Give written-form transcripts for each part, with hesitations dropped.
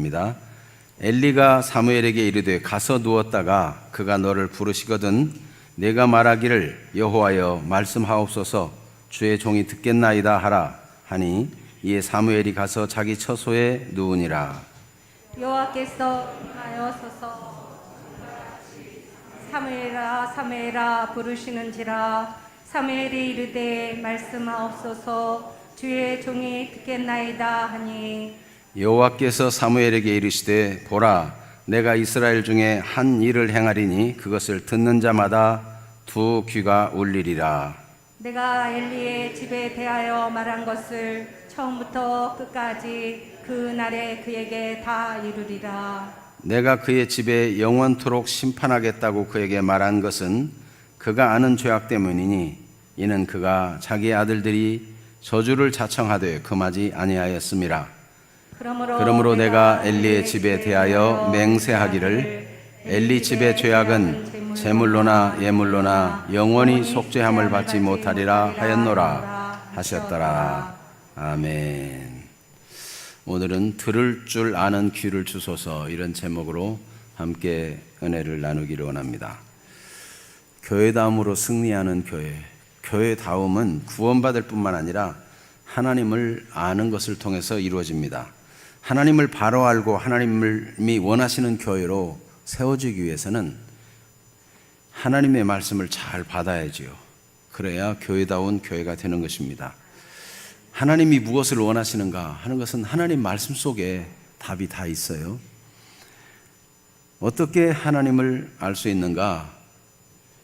합니다. 엘리가 사무엘에게 이르되 가서 누웠다가 그가 너를 부르시거든 내가 말하기를 여호와여 말씀하옵소서 주의 종이 듣겠나이다 하라 하니 이에 사무엘이 가서 자기 처소에 누우니라. 여호와께서 하여소서 사무엘아 사무엘아 부르시는지라. 사무엘이 이르되 말씀하옵소서 주의 종이 듣겠나이다 하니 여호와께서 사무엘에게 이르시되 보라 내가 이스라엘 중에 한 일을 행하리니 그것을 듣는 자마다 두 귀가 울리리라. 내가 엘리의 집에 대하여 말한 것을 처음부터 끝까지 그 날에 그에게 다 이루리라. 내가 그의 집에 영원토록 심판하겠다고 그에게 말한 것은 그가 아는 죄악 때문이니 이는 그가 자기 아들들이 저주를 자청하되 금하지 아니하였음이라. 그러므로 내가 엘리의 집에 대하여 맹세하기를 엘리 집의 죄악은 제물로나 예물로나 영원히 속죄함을 받지 못하리라 하였노라 하셨더라. 아멘. 오늘은 들을 줄 아는 귀를 주소서 이런 제목으로 함께 은혜를 나누기를 원합니다. 교회다움으로 승리하는 교회. 교회다움은 구원받을 뿐만 아니라 하나님을 아는 것을 통해서 이루어집니다. 하나님을 바로 알고 하나님이 원하시는 교회로 세워지기 위해서는 하나님의 말씀을 잘 받아야지요. 그래야 교회다운 교회가 되는 것입니다. 하나님이 무엇을 원하시는가 하는 것은 하나님 말씀 속에 답이 다 있어요. 어떻게 하나님을 알 수 있는가?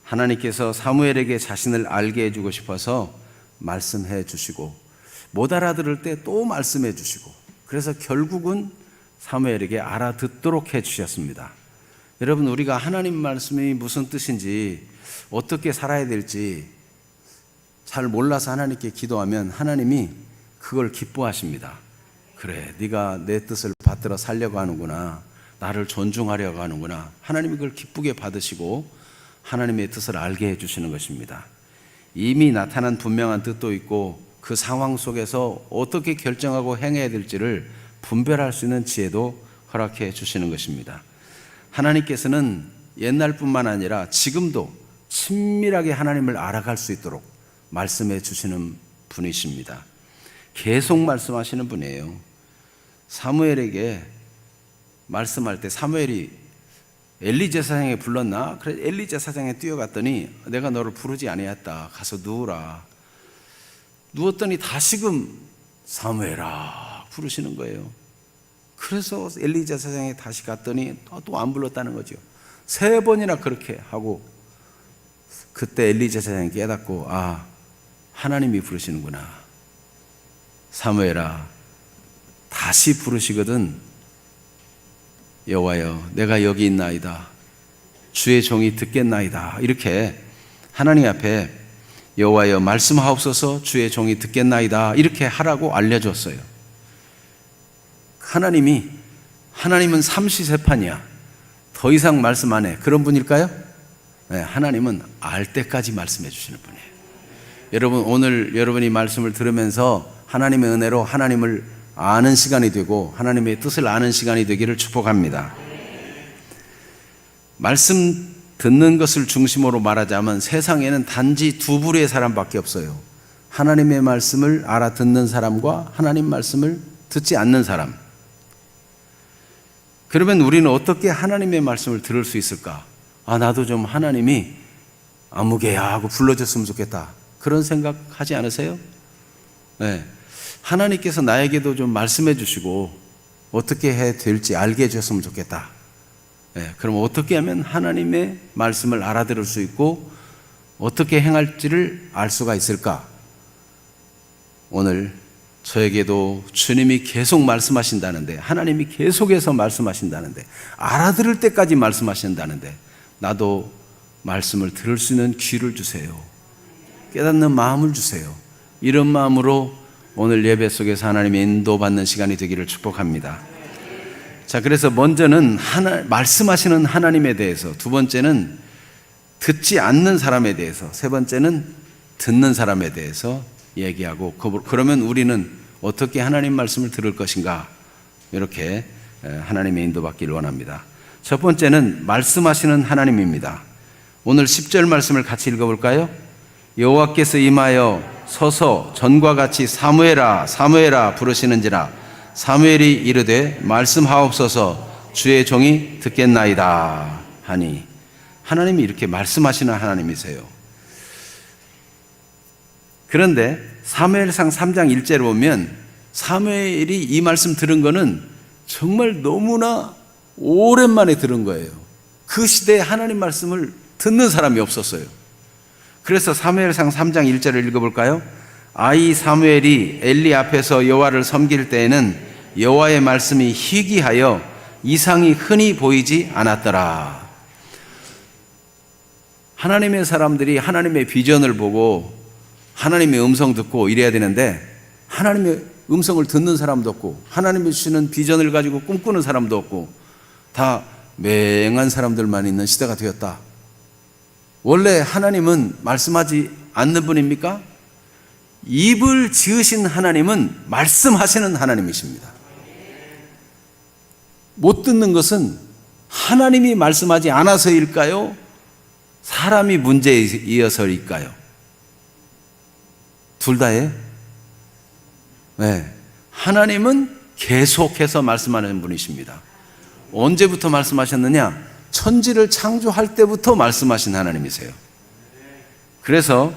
하나님께서 사무엘에게 자신을 알게 해주고 싶어서 말씀해 주시고 못 알아들을 때 또 말씀해 주시고 그래서 결국은 사무엘에게 알아듣도록 해 주셨습니다. 여러분 우리가 하나님 말씀이 무슨 뜻인지 어떻게 살아야 될지 잘 몰라서 하나님께 기도하면 하나님이 그걸 기뻐하십니다. 그래 네가 내 뜻을 받들어 살려고 하는구나. 나를 존중하려고 하는구나. 하나님이 그걸 기쁘게 받으시고 하나님의 뜻을 알게 해주시는 것입니다. 이미 나타난 분명한 뜻도 있고 그 상황 속에서 어떻게 결정하고 행해야 될지를 분별할 수 있는 지혜도 허락해 주시는 것입니다. 하나님께서는 옛날뿐만 아니라 지금도 친밀하게 하나님을 알아갈 수 있도록 말씀해 주시는 분이십니다. 계속 말씀하시는 분이에요. 사무엘에게 말씀할 때 사무엘이 엘리 제사장에 불렀나? 그래 엘리 제사장에 뛰어갔더니 내가 너를 부르지 아니했다. 가서 누우라. 누웠더니 다시금 사무엘아 부르시는 거예요. 그래서 엘리 제사장에 다시 갔더니 또 안 불렀다는 거죠. 3번이나 그렇게 하고 그때 엘리 제사장이 깨닫고 아 하나님이 부르시는구나. 사무엘아 다시 부르시거든. 여호와여 내가 여기 있나이다. 주의 종이 듣겠나이다. 이렇게 하나님 앞에 여호와여 말씀하옵소서 주의 종이 듣겠나이다. 이렇게 하라고 알려줬어요. 하나님은 삼시세판이야. 더 이상 말씀 안 해. 그런 분일까요? 네, 하나님은 알 때까지 말씀해 주시는 분이에요. 여러분 오늘 여러분이 말씀을 들으면서 하나님의 은혜로 하나님을 아는 시간이 되고 하나님의 뜻을 아는 시간이 되기를 축복합니다. 말씀 듣는 것을 중심으로 말하자면 세상에는 단지 두 부류의 사람밖에 없어요. 하나님의 말씀을 알아듣는 사람과 하나님 말씀을 듣지 않는 사람. 그러면 우리는 어떻게 하나님의 말씀을 들을 수 있을까? 아 나도 좀 하나님이 아무개야 하고 불러줬으면 좋겠다. 그런 생각하지 않으세요? 네. 하나님께서 나에게도 좀 말씀해 주시고 어떻게 해야 될지 알게 해줬으면 좋겠다. 네, 그럼 어떻게 하면 하나님의 말씀을 알아들을 수 있고 어떻게 행할지를 알 수가 있을까? 오늘 저에게도 주님이 계속 말씀하신다는데 하나님이 계속해서 말씀하신다는데 알아들을 때까지 말씀하신다는데 나도 말씀을 들을 수 있는 귀를 주세요. 깨닫는 마음을 주세요. 이런 마음으로 오늘 예배 속에서 하나님의 인도받는 시간이 되기를 축복합니다. 자, 그래서 먼저는 말씀하시는 하나님에 대해서, 두 번째는 듣지 않는 사람에 대해서, 세 번째는 듣는 사람에 대해서 얘기하고, 그러면 우리는 어떻게 하나님 말씀을 들을 것인가, 이렇게 하나님의 인도받기를 원합니다. 첫 번째는 말씀하시는 하나님입니다. 오늘 10절 말씀을 같이 읽어볼까요? 여호와께서 임하여 서서 전과 같이 사무엘아 사무엘아 부르시는지라 사무엘이 이르되 말씀하옵소서 주의 종이 듣겠나이다 하니, 하나님이 이렇게 말씀하시는 하나님이세요. 그런데 사무엘상 3장 1절에 보면 사무엘이 이 말씀 들은 거는 정말 너무나 오랜만에 들은 거예요. 그 시대에 하나님 말씀을 듣는 사람이 없었어요. 그래서 사무엘상 3장 1절을 읽어볼까요? 아이 사무엘이 엘리 앞에서 여호와를 섬길 때에는 여호와의 말씀이 희귀하여 이상이 흔히 보이지 않았더라. 하나님의 사람들이 하나님의 비전을 보고 하나님의 음성 듣고 이래야 되는데, 하나님의 음성을 듣는 사람도 없고 하나님이 주시는 비전을 가지고 꿈꾸는 사람도 없고 다 맹한 사람들만 있는 시대가 되었다. 원래 하나님은 말씀하지 않는 분입니까? 입을 지으신 하나님은 말씀하시는 하나님이십니다. 못 듣는 것은 하나님이 말씀하지 않아서일까요? 사람이 문제이어서일까요? 둘 다예요. 네. 하나님은 계속해서 말씀하는 분이십니다. 언제부터 말씀하셨느냐? 천지를 창조할 때부터 말씀하신 하나님이세요. 그래서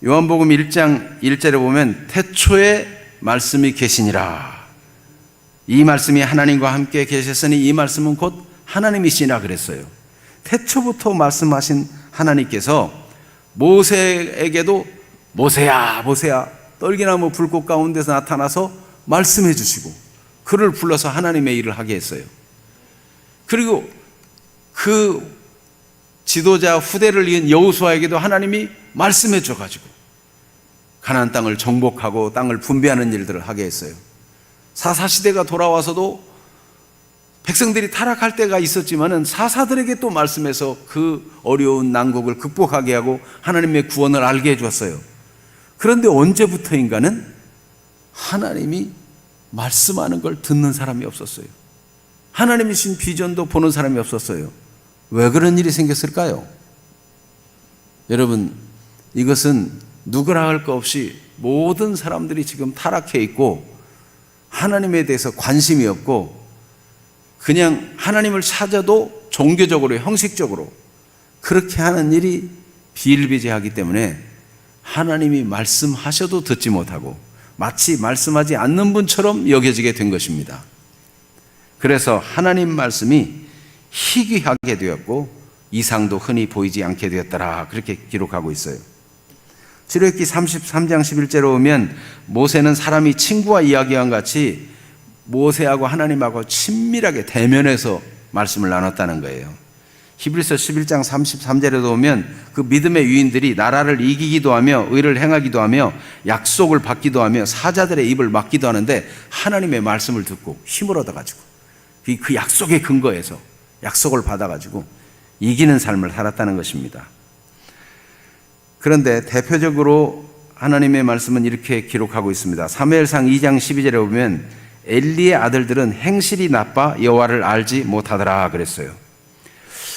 요한복음 1장 1절에 보면 태초에 말씀이 계시니라. 이 말씀이 하나님과 함께 계셨으니 이 말씀은 곧 하나님이시니라 그랬어요. 태초부터 말씀하신 하나님께서 모세에게도 모세야 모세야 떨기나무 불꽃 가운데서 나타나서 말씀해 주시고 그를 불러서 하나님의 일을 하게 했어요. 그리고 그 지도자 후대를 이은 여호수아에게도 하나님이 말씀해 줘가지고 가나안 땅을 정복하고 땅을 분배하는 일들을 하게 했어요. 사사시대가 돌아와서도 백성들이 타락할 때가 있었지만은 사사들에게 또 말씀해서 그 어려운 난국을 극복하게 하고 하나님의 구원을 알게 해줬어요. 그런데 언제부터인가는 하나님이 말씀하는 걸 듣는 사람이 없었어요. 하나님이 주신 비전도 보는 사람이 없었어요. 왜 그런 일이 생겼을까요? 여러분, 이것은 누구라 할 것 없이 모든 사람들이 지금 타락해 있고 하나님에 대해서 관심이 없고 그냥 하나님을 찾아도 종교적으로 형식적으로 그렇게 하는 일이 비일비재하기 때문에 하나님이 말씀하셔도 듣지 못하고 마치 말씀하지 않는 분처럼 여겨지게 된 것입니다. 그래서 하나님 말씀이 희귀하게 되었고 이상도 흔히 보이지 않게 되었더라, 그렇게 기록하고 있어요. 출애굽기 33장 11절에 보면 모세는 사람이 친구와 이야기한 같이 모세하고 하나님하고 친밀하게 대면해서 말씀을 나눴다는 거예요. 히브리서 11장 33절에도 보면 그 믿음의 유인들이 나라를 이기기도 하며 의를 행하기도 하며 약속을 받기도 하며 사자들의 입을 막기도 하는데 하나님의 말씀을 듣고 힘을 얻어가지고 그 약속의 근거에서 약속을 받아가지고 이기는 삶을 살았다는 것입니다. 그런데 대표적으로 하나님의 말씀은 이렇게 기록하고 있습니다. 사무엘상 2장 12절에 보면 엘리의 아들들은 행실이 나빠 여호와를 알지 못하더라 그랬어요.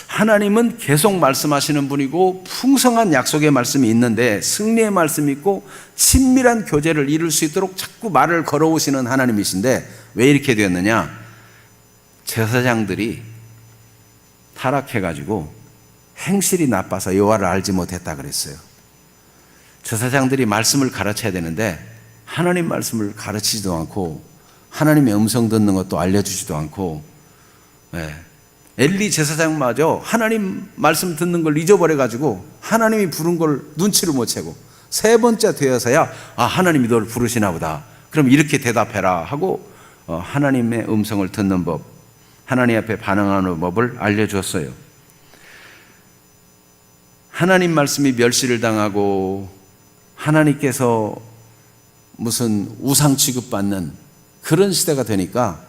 하나님은 계속 말씀하시는 분이고 풍성한 약속의 말씀이 있는데 승리의 말씀이 있고 친밀한 교제를 이룰 수 있도록 자꾸 말을 걸어오시는 하나님이신데 왜 이렇게 되었느냐? 제사장들이 타락해가지고 행실이 나빠서 여호와를 알지 못했다 그랬어요. 제사장들이 말씀을 가르쳐야 되는데 하나님 말씀을 가르치지도 않고 하나님의 음성 듣는 것도 알려주지도 않고, 엘리 제사장마저 하나님 말씀 듣는 걸 잊어버려가지고 하나님이 부른 걸 눈치를 못 채고 세 번째 되어서야 하나님이 너를 부르시나 보다, 그럼 이렇게 대답해라 하고 하나님의 음성을 듣는 법, 하나님 앞에 반응하는 법을 알려주었어요. 하나님 말씀이 멸시를 당하고 하나님께서 무슨 우상 취급받는 그런 시대가 되니까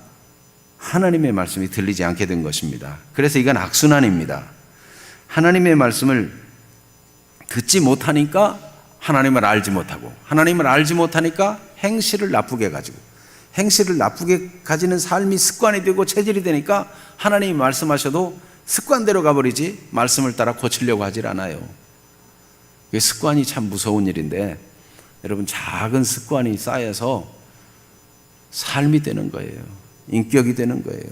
하나님의 말씀이 들리지 않게 된 것입니다. 그래서 이건 악순환입니다. 하나님의 말씀을 듣지 못하니까 하나님을 알지 못하고 하나님을 알지 못하니까 행실을 나쁘게 해가지고 행실을 나쁘게 가지는 삶이 습관이 되고 체질이 되니까 하나님이 말씀하셔도 습관대로 가버리지 말씀을 따라 고치려고 하질 않아요. 이게 습관이 참 무서운 일인데 여러분, 작은 습관이 쌓여서 삶이 되는 거예요. 인격이 되는 거예요.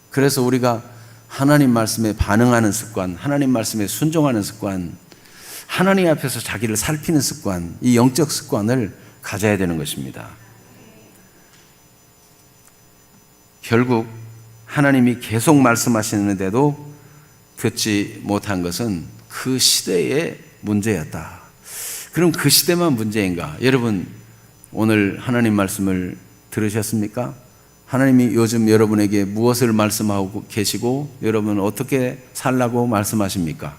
그래서 우리가 하나님 말씀에 반응하는 습관, 하나님 말씀에 순종하는 습관, 하나님 앞에서 자기를 살피는 습관, 이 영적 습관을 가져야 되는 것입니다. 결국 하나님이 계속 말씀하시는데도 듣지 못한 것은 그 시대의 문제였다. 그럼 그 시대만 문제인가? 여러분, 오늘 하나님 말씀을 들으셨습니까? 하나님이 요즘 여러분에게 무엇을 말씀하고 계시고 여러분 어떻게 살라고 말씀하십니까?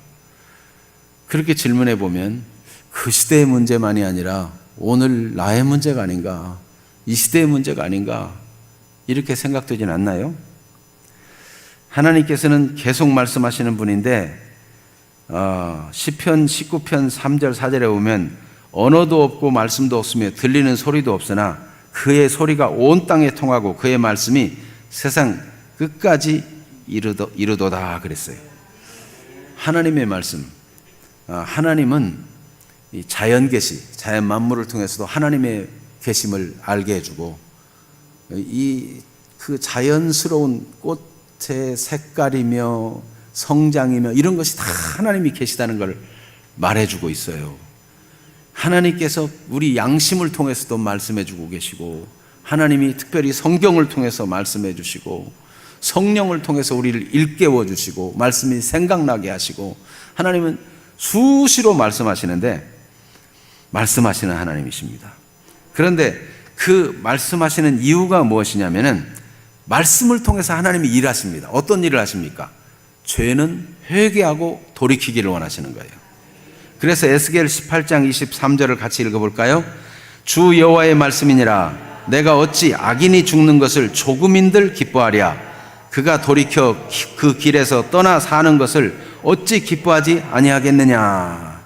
그렇게 질문해 보면 그 시대의 문제만이 아니라 오늘 나의 문제가 아닌가, 이 시대의 문제가 아닌가, 이렇게 생각되진 않나요? 하나님께서는 계속 말씀하시는 분인데 시편 19편 3절 4절에 보면 언어도 없고 말씀도 없으며 들리는 소리도 없으나 그의 소리가 온 땅에 통하고 그의 말씀이 세상 끝까지 이르도다 그랬어요. 하나님의 말씀, 하나님은 이 자연 계시, 자연 만물을 통해서도 하나님의 계심을 알게 해주고 그 자연스러운 꽃의 색깔이며 성장이며 이런 것이 다 하나님이 계시다는 걸 말해주고 있어요. 하나님께서 우리 양심을 통해서도 말씀해 주고 계시고 하나님이 특별히 성경을 통해서 말씀해 주시고 성령을 통해서 우리를 일깨워 주시고 말씀이 생각나게 하시고 하나님은 수시로 말씀하시는데 말씀하시는 하나님이십니다. 그런데 그 말씀하시는 이유가 무엇이냐면은 말씀을 통해서 하나님이 일하십니다. 어떤 일을 하십니까? 죄는 회개하고 돌이키기를 원하시는 거예요. 그래서 에스겔 18장 23절을 같이 읽어볼까요? 주 여호와의 말씀이니라 내가 어찌 악인이 죽는 것을 조금인들 기뻐하랴 그가 돌이켜 그 길에서 떠나 사는 것을 어찌 기뻐하지 아니하겠느냐.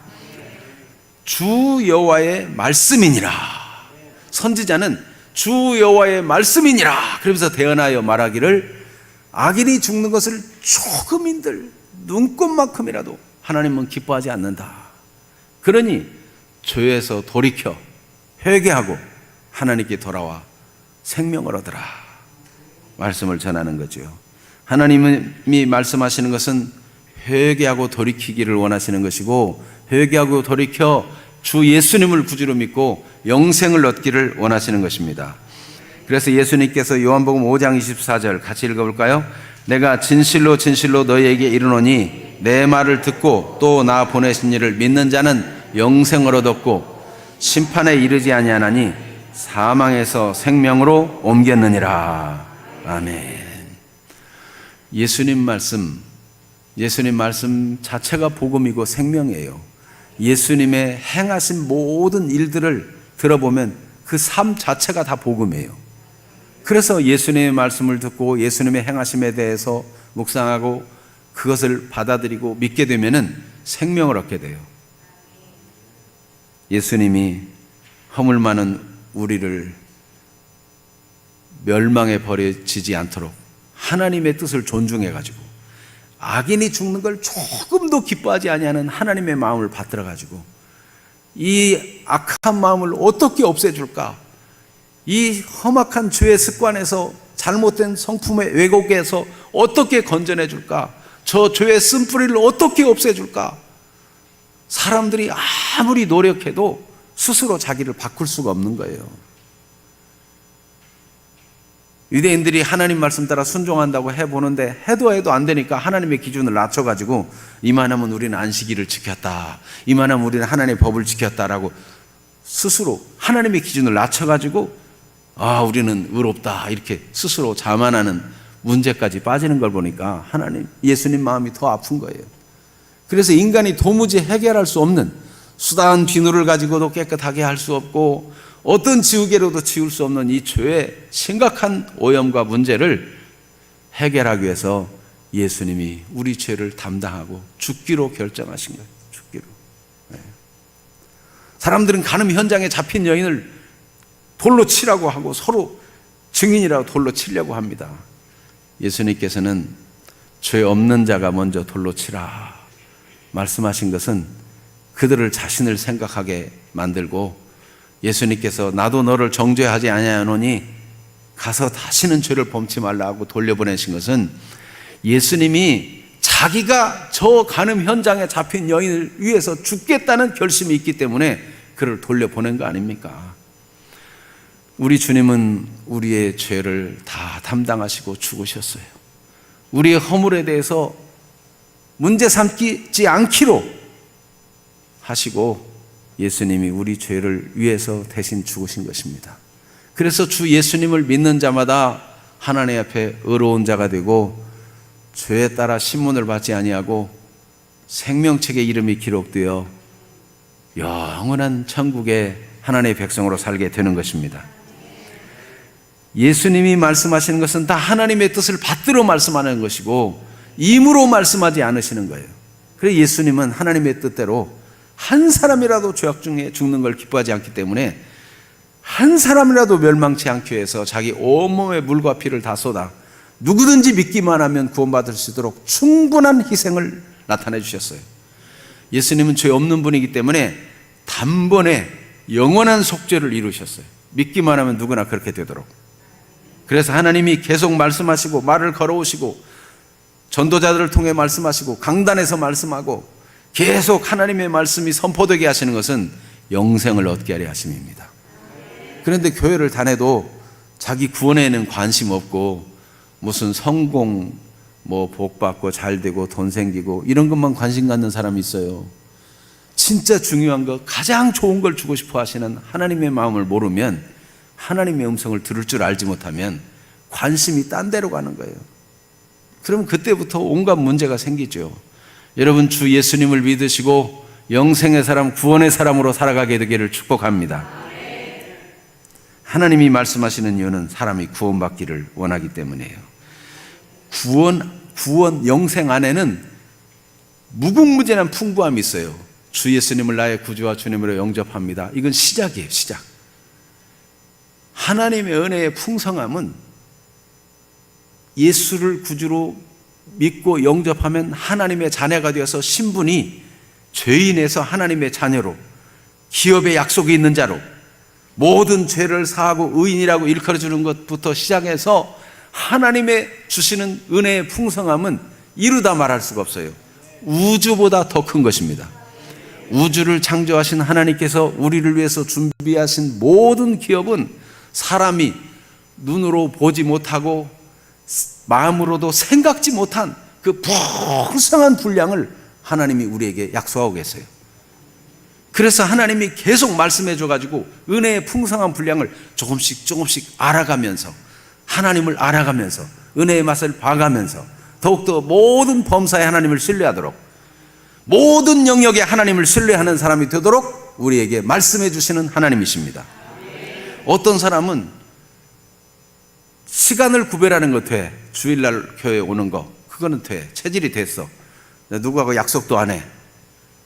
주 여호와의 말씀이니라. 선지자는 주 여호와의 말씀이니라 그러면서 대언하여 말하기를 악인이 죽는 것을 조금인들 눈꼽만큼이라도 하나님은 기뻐하지 않는다. 그러니 죄에서 돌이켜 회개하고 하나님께 돌아와 생명을 얻으라 말씀을 전하는 거죠. 하나님이 말씀하시는 것은 회개하고 돌이키기를 원하시는 것이고 회개하고 돌이켜 주 예수님을 구주로 믿고 영생을 얻기를 원하시는 것입니다. 그래서 예수님께서 요한복음 5장 24절 같이 읽어볼까요? 내가 진실로 진실로 너희에게 이르노니 내 말을 듣고 또 나 보내신 이를 믿는 자는 영생을 얻었고 심판에 이르지 아니하나니 사망에서 생명으로 옮겼느니라. 아멘. 예수님 말씀 자체가 복음이고 생명이에요. 예수님의 행하신 모든 일들을 들어보면 그 삶 자체가 다 복음이에요. 그래서 예수님의 말씀을 듣고 예수님의 행하심에 대해서 묵상하고 그것을 받아들이고 믿게 되면은 생명을 얻게 돼요. 예수님이 허물 많은 우리를 멸망에 버려지지 않도록 하나님의 뜻을 존중해가지고 악인이 죽는 걸 조금도 기뻐하지 아니하는 하나님의 마음을 받들어가지고 이 악한 마음을 어떻게 없애줄까? 이 험악한 죄의 습관에서 잘못된 성품의 왜곡에서 어떻게 건져내줄까? 저 죄의 쓴뿌리를 어떻게 없애줄까? 사람들이 아무리 노력해도 스스로 자기를 바꿀 수가 없는 거예요. 유대인들이 하나님 말씀 따라 순종한다고 해보는데 해도 안 되니까 하나님의 기준을 낮춰가지고 이만하면 우리는 안식일을 지켰다, 이만하면 우리는 하나님의 법을 지켰다라고 스스로 하나님의 기준을 낮춰가지고 우리는 의롭다 이렇게 스스로 자만하는 문제까지 빠지는 걸 보니까 예수님 마음이 더 아픈 거예요. 그래서 인간이 도무지 해결할 수 없는 수다한 비누를 가지고도 깨끗하게 할 수 없고 어떤 지우개로도 지울 수 없는 이 죄의 심각한 오염과 문제를 해결하기 위해서 예수님이 우리 죄를 담당하고 죽기로 결정하신 거예요. 죽기로. 사람들은 간음 현장에 잡힌 여인을 돌로 치라고 하고 서로 증인이라고 돌로 치려고 합니다. 예수님께서는 죄 없는 자가 먼저 돌로 치라 말씀하신 것은 그들을 자신을 생각하게 만들고, 예수님께서 나도 너를 정죄하지 아니하노니 가서 다시는 죄를 범치 말라고 돌려보내신 것은 예수님이 자기가 저 간음 현장에 잡힌 여인을 위해서 죽겠다는 결심이 있기 때문에 그를 돌려보낸 거 아닙니까? 우리 주님은 우리의 죄를 다 담당하시고 죽으셨어요. 우리의 허물에 대해서 문제 삼지 않기로 하시고 예수님이 우리 죄를 위해서 대신 죽으신 것입니다. 그래서 주 예수님을 믿는 자마다 하나님 앞에 의로운 자가 되고 죄에 따라 신문을 받지 아니하고 생명책의 이름이 기록되어 영원한 천국의 하나님의 백성으로 살게 되는 것입니다. 예수님이 말씀하시는 것은 다 하나님의 뜻을 받들어 말씀하는 것이고 임으로 말씀하지 않으시는 거예요. 그래서 예수님은 하나님의 뜻대로 한 사람이라도 죄악 중에 죽는 걸 기뻐하지 않기 때문에 한 사람이라도 멸망치 않기 위해서 자기 온몸에 물과 피를 다 쏟아 누구든지 믿기만 하면 구원받을 수 있도록 충분한 희생을 나타내 주셨어요. 예수님은 죄 없는 분이기 때문에 단번에 영원한 속죄를 이루셨어요. 믿기만 하면 누구나 그렇게 되도록. 그래서 하나님이 계속 말씀하시고 말을 걸어오시고 전도자들을 통해 말씀하시고 강단에서 말씀하고 계속 하나님의 말씀이 선포되게 하시는 것은 영생을 얻게 하려 하심입니다. 그런데 교회를 다녀도 자기 구원에는 관심 없고 무슨 성공, 복 받고 잘 되고 돈 생기고 이런 것만 관심 갖는 사람이 있어요. 진짜 중요한 거, 가장 좋은 걸 주고 싶어 하시는 하나님의 마음을 모르면, 하나님의 음성을 들을 줄 알지 못하면 관심이 딴 데로 가는 거예요. 그러면 그때부터 온갖 문제가 생기죠. 여러분, 주 예수님을 믿으시고 영생의 사람, 구원의 사람으로 살아가게 되기를 축복합니다. 하나님이 말씀하시는 이유는 사람이 구원받기를 원하기 때문이에요. 구원, 영생 안에는 무궁무진한 풍부함이 있어요. 주 예수님을 나의 구주와 주님으로 영접합니다. 이건 시작이에요, 시작. 하나님의 은혜의 풍성함은 예수를 구주로 믿고 영접하면 하나님의 자녀가 되어서 신분이 죄인에서 하나님의 자녀로, 기업의 약속이 있는 자로, 모든 죄를 사하고 의인이라고 일컬어주는 것부터 시작해서 하나님의 주시는 은혜의 풍성함은 이루다 말할 수가 없어요. 우주보다 더 큰 것입니다. 우주를 창조하신 하나님께서 우리를 위해서 준비하신 모든 기업은 사람이 눈으로 보지 못하고 마음으로도 생각지 못한 그 풍성한 분량을 하나님이 우리에게 약속하고 계세요. 그래서 하나님이 계속 말씀해 줘가지고 은혜의 풍성한 분량을 조금씩 알아가면서, 하나님을 알아가면서, 은혜의 맛을 봐가면서 더욱더 모든 범사에 하나님을 신뢰하도록, 모든 영역에 하나님을 신뢰하는 사람이 되도록 우리에게 말씀해 주시는 하나님이십니다. 어떤 사람은 시간을 구별하는 거 돼. 주일날 교회에 오는 거 그거는 돼. 체질이 됐어. 누구하고 약속도 안 해.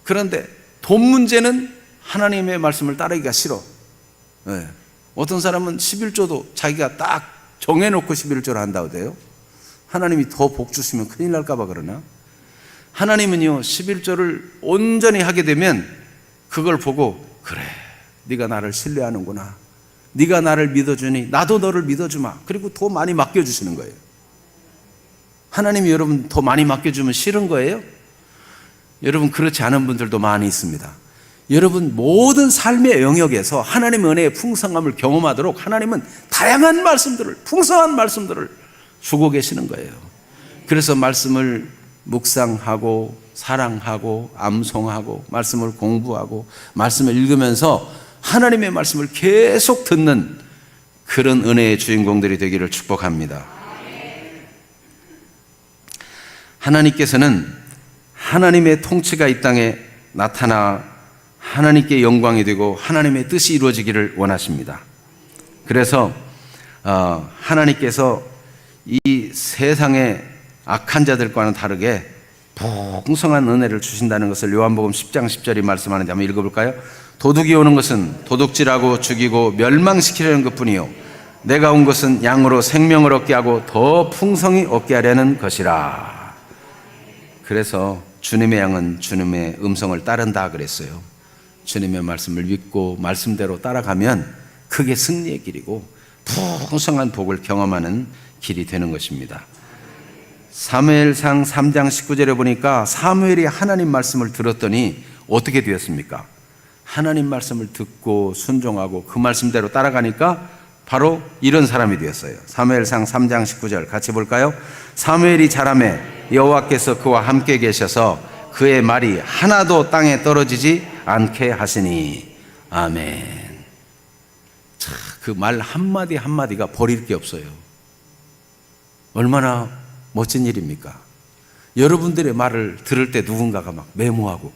그런데 돈 문제는 하나님의 말씀을 따르기가 싫어. 네. 어떤 사람은 11조도 자기가 딱 정해놓고 11조를 한다고 돼요. 하나님이 더 복 주시면 큰일 날까 봐 그러나? 하나님은요, 11조를 온전히 하게 되면 그걸 보고, 그래, 네가 나를 신뢰하는구나, 네가 나를 믿어주니 나도 너를 믿어주마. 그리고 더 많이 맡겨주시는 거예요. 하나님이 여러분 더 많이 맡겨주면 싫은 거예요? 여러분, 그렇지 않은 분들도 많이 있습니다. 여러분, 모든 삶의 영역에서 하나님의 은혜의 풍성함을 경험하도록 하나님은 다양한 말씀들을, 풍성한 말씀들을 주고 계시는 거예요. 그래서 말씀을 묵상하고 사랑하고 암송하고 말씀을 공부하고 말씀을 읽으면서 하나님의 말씀을 계속 듣는 그런 은혜의 주인공들이 되기를 축복합니다. 하나님께서는 하나님의 통치가 이 땅에 나타나 하나님께 영광이 되고 하나님의 뜻이 이루어지기를 원하십니다. 그래서 하나님께서 이 세상의 악한 자들과는 다르게 풍성한 은혜를 주신다는 것을 요한복음 10장 10절이 말씀하는데 한번 읽어볼까요? 도둑이 오는 것은 도둑질하고 죽이고 멸망시키려는 것뿐이요 내가 온 것은 양으로 생명을 얻게 하고 더 풍성히 얻게 하려는 것이라. 그래서 주님의 양은 주님의 음성을 따른다 그랬어요. 주님의 말씀을 믿고 말씀대로 따라가면 그게 승리의 길이고 풍성한 복을 경험하는 길이 되는 것입니다. 사무엘상 3장 19절에 보니까 사무엘이 하나님 말씀을 들었더니 어떻게 되었습니까? 하나님 말씀을 듣고 순종하고 그 말씀대로 따라가니까 바로 이런 사람이 되었어요. 사무엘상 3장 19절 같이 볼까요? 사무엘이 자라매 여호와께서 그와 함께 계셔서 그의 말이 하나도 땅에 떨어지지 않게 하시니. 아멘. 그 말 한마디 한마디가 버릴 게 없어요. 얼마나 멋진 일입니까? 여러분들의 말을 들을 때 누군가가 막 메모하고,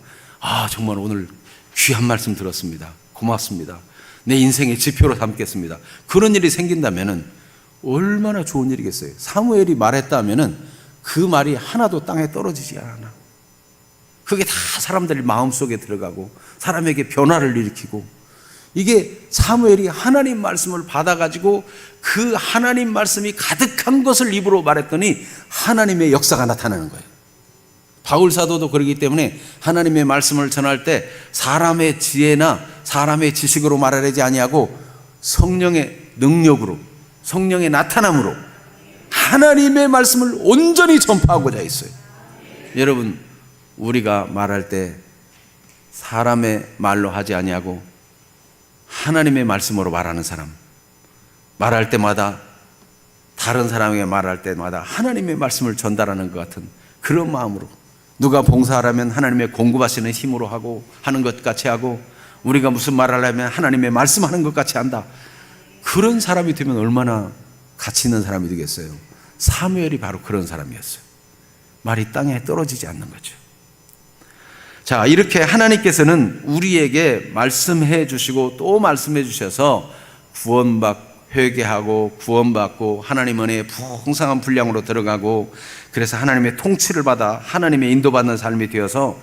정말 오늘 귀한 말씀 들었습니다. 고맙습니다. 내 인생의 지표로 삼겠습니다. 그런 일이 생긴다면 얼마나 좋은 일이겠어요. 사무엘이 말했다면 그 말이 하나도 땅에 떨어지지 않아. 그게 다 사람들 마음속에 들어가고 사람에게 변화를 일으키고, 이게 사무엘이 하나님 말씀을 받아가지고 그 하나님 말씀이 가득한 것을 입으로 말했더니 하나님의 역사가 나타나는 거예요. 바울 사도도 그러기 때문에 하나님의 말씀을 전할 때 사람의 지혜나 사람의 지식으로 말하지 아니하고 성령의 능력으로, 성령의 나타남으로 하나님의 말씀을 온전히 전파하고자 했어요. 여러분, 우리가 말할 때 사람의 말로 하지 아니하고 하나님의 말씀으로 말하는 사람, 말할 때마다 다른 사람에게 말할 때마다 하나님의 말씀을 전달하는 것 같은 그런 마음으로, 누가 봉사하라면 하나님의 공급하시는 힘으로 하고 하는 것 같이 하고, 우리가 무슨 말을 하려면 하나님의 말씀하는 것 같이 한다. 그런 사람이 되면 얼마나 가치 있는 사람이 되겠어요. 사무엘이 바로 그런 사람이었어요. 말이 땅에 떨어지지 않는 거죠. 자, 이렇게 하나님께서는 우리에게 말씀해 주시고 또 말씀해 주셔서 회개하고 구원받고 하나님 은혜의 풍성한 분량으로 들어가고, 그래서 하나님의 통치를 받아 하나님의 인도받는 삶이 되어서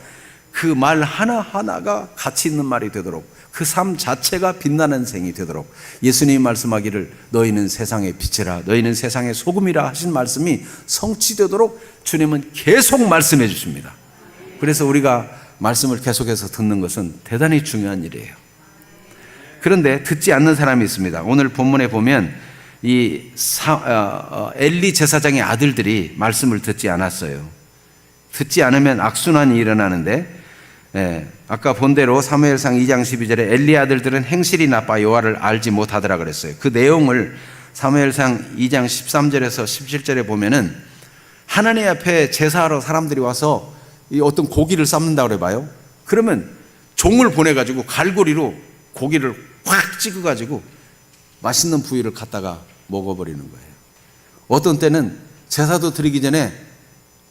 그 말 하나하나가 가치 있는 말이 되도록, 그 삶 자체가 빛나는 생이 되도록, 예수님이 말씀하기를 너희는 세상의 빛이라 너희는 세상의 소금이라 하신 말씀이 성취되도록 주님은 계속 말씀해 주십니다. 그래서 우리가 말씀을 계속해서 듣는 것은 대단히 중요한 일이에요. 그런데 듣지 않는 사람이 있습니다. 오늘 본문에 보면 엘리 제사장의 아들들이 말씀을 듣지 않았어요. 듣지 않으면 악순환이 일어나는데, 아까 본 대로 사무엘상 2장 12절에 엘리 아들들은 행실이 나빠 여호와를 알지 못하더라 그랬어요. 그 내용을 사무엘상 2장 13절에서 17절에 보면은 하나님 앞에 제사하러 사람들이 와서 이 어떤 고기를 삶는다고 그래봐요. 그러면 종을 보내가지고 갈고리로 고기를 확 찍어가지고 맛있는 부위를 갖다가 먹어버리는 거예요. 어떤 때는 제사도 드리기 전에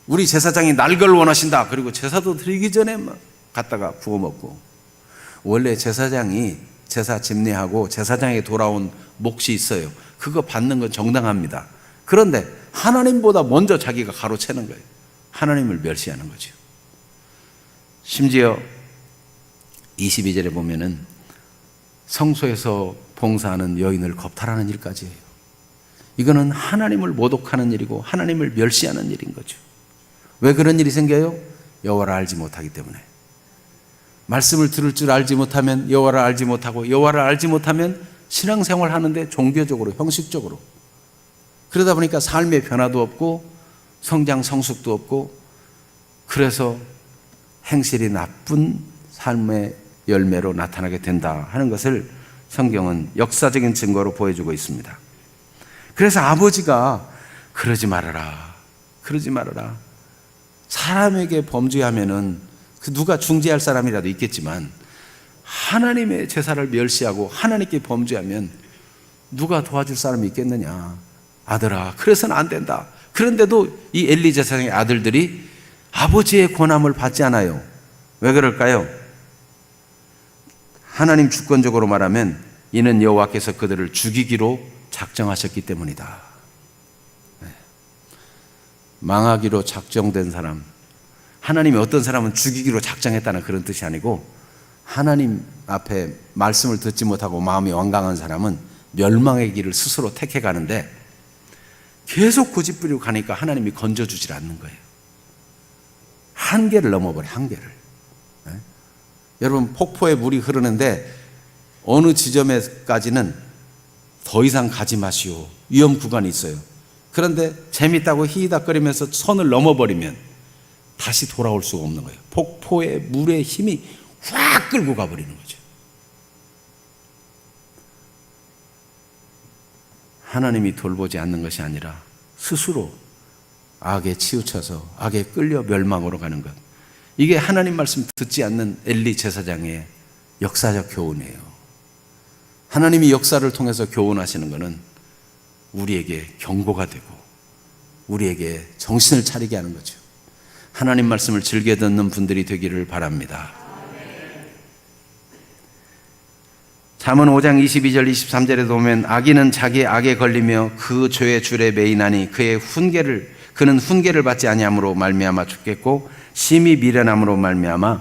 우리 제사장이 날 걸 원하신다. 그리고 제사도 드리기 전에 막 갖다가 구워 먹고, 원래 제사장이 제사 집례하고 제사장에게 돌아온 몫이 있어요. 그거 받는 건 정당합니다. 그런데 하나님보다 먼저 자기가 가로채는 거예요. 하나님을 멸시하는 거죠. 심지어 22절에 보면은 성소에서 봉사하는 여인을 겁탈하는 일까지 해요. 이거는 하나님을 모독하는 일이고 하나님을 멸시하는 일인 거죠. 왜 그런 일이 생겨요? 여호와를 알지 못하기 때문에. 말씀을 들을 줄 알지 못하면 여호와를 알지 못하고, 여호와를 알지 못하면 신앙생활 하는데 종교적으로, 형식적으로, 그러다 보니까 삶의 변화도 없고 성장 성숙도 없고, 그래서 행실이 나쁜 삶의 열매로 나타나게 된다 하는 것을 성경은 역사적인 증거로 보여주고 있습니다. 그래서 아버지가 그러지 말아라, 그러지 말아라. 사람에게 범죄하면은 그 누가 중재할 사람이라도 있겠지만 하나님의 제사를 멸시하고 하나님께 범죄하면 누가 도와줄 사람이 있겠느냐. 아들아, 그래서는 안 된다. 그런데도 이 엘리 제사장의 아들들이 아버지의 권함을 받지 않아요. 왜 그럴까요? 하나님 주권적으로 말하면 이는 여호와께서 그들을 죽이기로 작정하셨기 때문이다. 망하기로 작정된 사람, 하나님이 어떤 사람은 죽이기로 작정했다는 그런 뜻이 아니고, 하나님 앞에 말씀을 듣지 못하고 마음이 완강한 사람은 멸망의 길을 스스로 택해 가는데 계속 고집부리고 가니까 하나님이 건져주질 않는 거예요. 한계를 넘어버려, 한계를. 네? 여러분, 폭포에 물이 흐르는데 어느 지점에까지는 더 이상 가지 마시오, 위험 구간이 있어요. 그런데 재밌다고 히히닥거리면서 선을 넘어버리면 다시 돌아올 수가 없는 거예요. 폭포의 물의 힘이 확 끌고 가버리는 거죠. 하나님이 돌보지 않는 것이 아니라 스스로 악에 치우쳐서 악에 끌려 멸망으로 가는 것. 이게 하나님 말씀 듣지 않는 엘리 제사장의 역사적 교훈이에요. 하나님이 역사를 통해서 교훈하시는 것은 우리에게 경고가 되고 우리에게 정신을 차리게 하는 거죠. 하나님 말씀을 즐겨 듣는 분들이 되기를 바랍니다. 잠언 5장 22절 23절에 보면 악인은 자기의 악에 걸리며 그 죄의 줄에 매이나니 그는 훈계를 받지 아니함으로 말미암아 죽겠고 심히 미련함으로 말미암아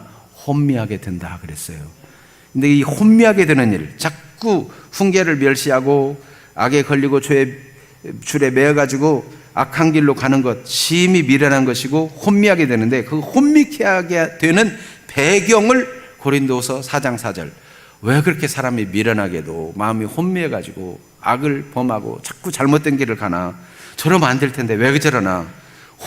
혼미하게 된다 그랬어요. 근데 이 혼미하게 되는 일, 자꾸 훈계를 멸시하고 악에 걸리고 죄의 줄에 매어가지고 악한 길로 가는 것, 심히 미련한 것이고 혼미하게 되는데 그 혼미케 하게 되는 배경을 고린도서 4장 4절, 왜 그렇게 사람이 미련하게도 마음이 혼미해가지고 악을 범하고 자꾸 잘못된 길을 가나, 저러면 안 될 텐데 왜 저러나,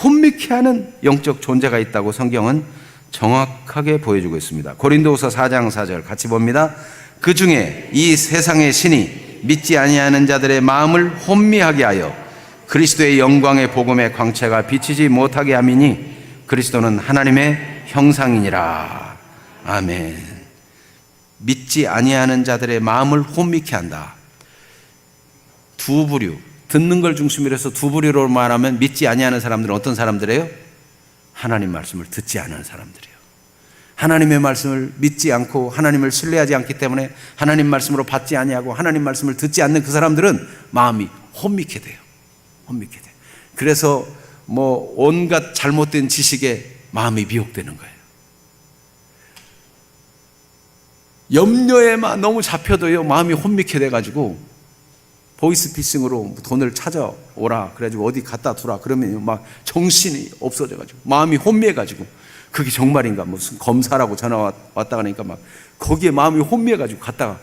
혼미케 하는 영적 존재가 있다고 성경은 정확하게 보여주고 있습니다. 고린도서 4장 4절 같이 봅니다. 그 중에 이 세상의 신이 믿지 아니하는 자들의 마음을 혼미하게 하여 그리스도의 영광의 복음의 광채가 비치지 못하게 함이니 그리스도는 하나님의 형상이니라. 아멘. 믿지 아니하는 자들의 마음을 혼미케 한다. 두 부류, 듣는 걸 중심으로 해서 두 부류로 말하면 믿지 아니하는 사람들은 어떤 사람들이에요? 하나님 말씀을 듣지 않는 사람들이에요. 하나님의 말씀을 믿지 않고 하나님을 신뢰하지 않기 때문에 하나님 말씀으로 받지 아니하고 하나님 말씀을 듣지 않는 그 사람들은 마음이 혼미케 돼요. 혼미케 돼. 그래서 온갖 잘못된 지식에 마음이 미혹되는 거예요. 염려에만 너무 잡혀도요, 마음이 혼미케 돼가지고 보이스피싱으로 돈을 찾아오라 그래가지고 어디 갖다 두라 그러면 막 정신이 없어져가지고 마음이 혼미해가지고 그게 정말인가, 무슨 검사라고 전화 왔다 가니까 막 거기에 마음이 혼미해가지고 갖다가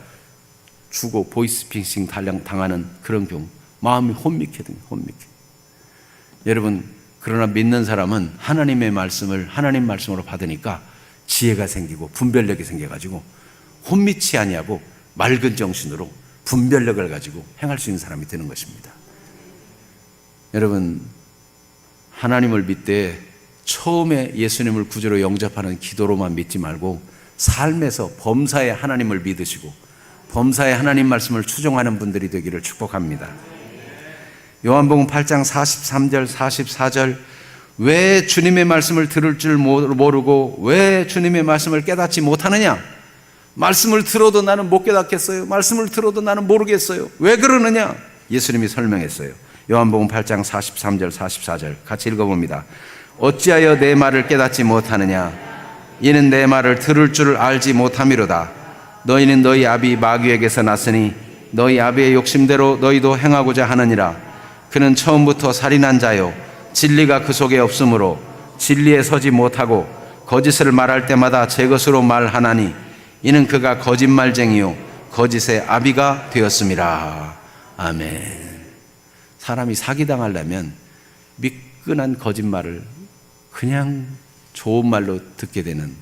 주고 보이스피싱 당하는 그런 경우, 마음이 혼미케 됩니다. 혼미케. 여러분, 그러나 믿는 사람은 하나님의 말씀을 하나님 말씀으로 받으니까 지혜가 생기고 분별력이 생겨가지고 혼미치 아니하고 맑은 정신으로 분별력을 가지고 행할 수 있는 사람이 되는 것입니다. 여러분, 하나님을 믿되 처음에 예수님을 구주로 영접하는 기도로만 믿지 말고 삶에서 범사에 하나님을 믿으시고 범사에 하나님 말씀을 추종하는 분들이 되기를 축복합니다. 요한복음 8장 43절 44절, 왜 주님의 말씀을 들을 줄 모르고 왜 주님의 말씀을 깨닫지 못하느냐? 말씀을 들어도 나는 못 깨닫겠어요. 말씀을 들어도 나는 모르겠어요. 왜 그러느냐? 예수님이 설명했어요. 요한복음 8장 43절 44절 같이 읽어봅니다. 어찌하여 내 말을 깨닫지 못하느냐? 이는 내 말을 들을 줄 알지 못함이로다. 너희는 너희 아비 마귀에게서 났으니 너희 아비의 욕심대로 너희도 행하고자 하느니라. 그는 처음부터 살인한 자요 진리가 그 속에 없으므로 진리에 서지 못하고 거짓을 말할 때마다 제 것으로 말하나니 이는 그가 거짓말쟁이요 거짓의 아비가 되었음이라. 아멘. 사람이 사기당하려면 미끈한 거짓말을 그냥 좋은 말로 듣게 되는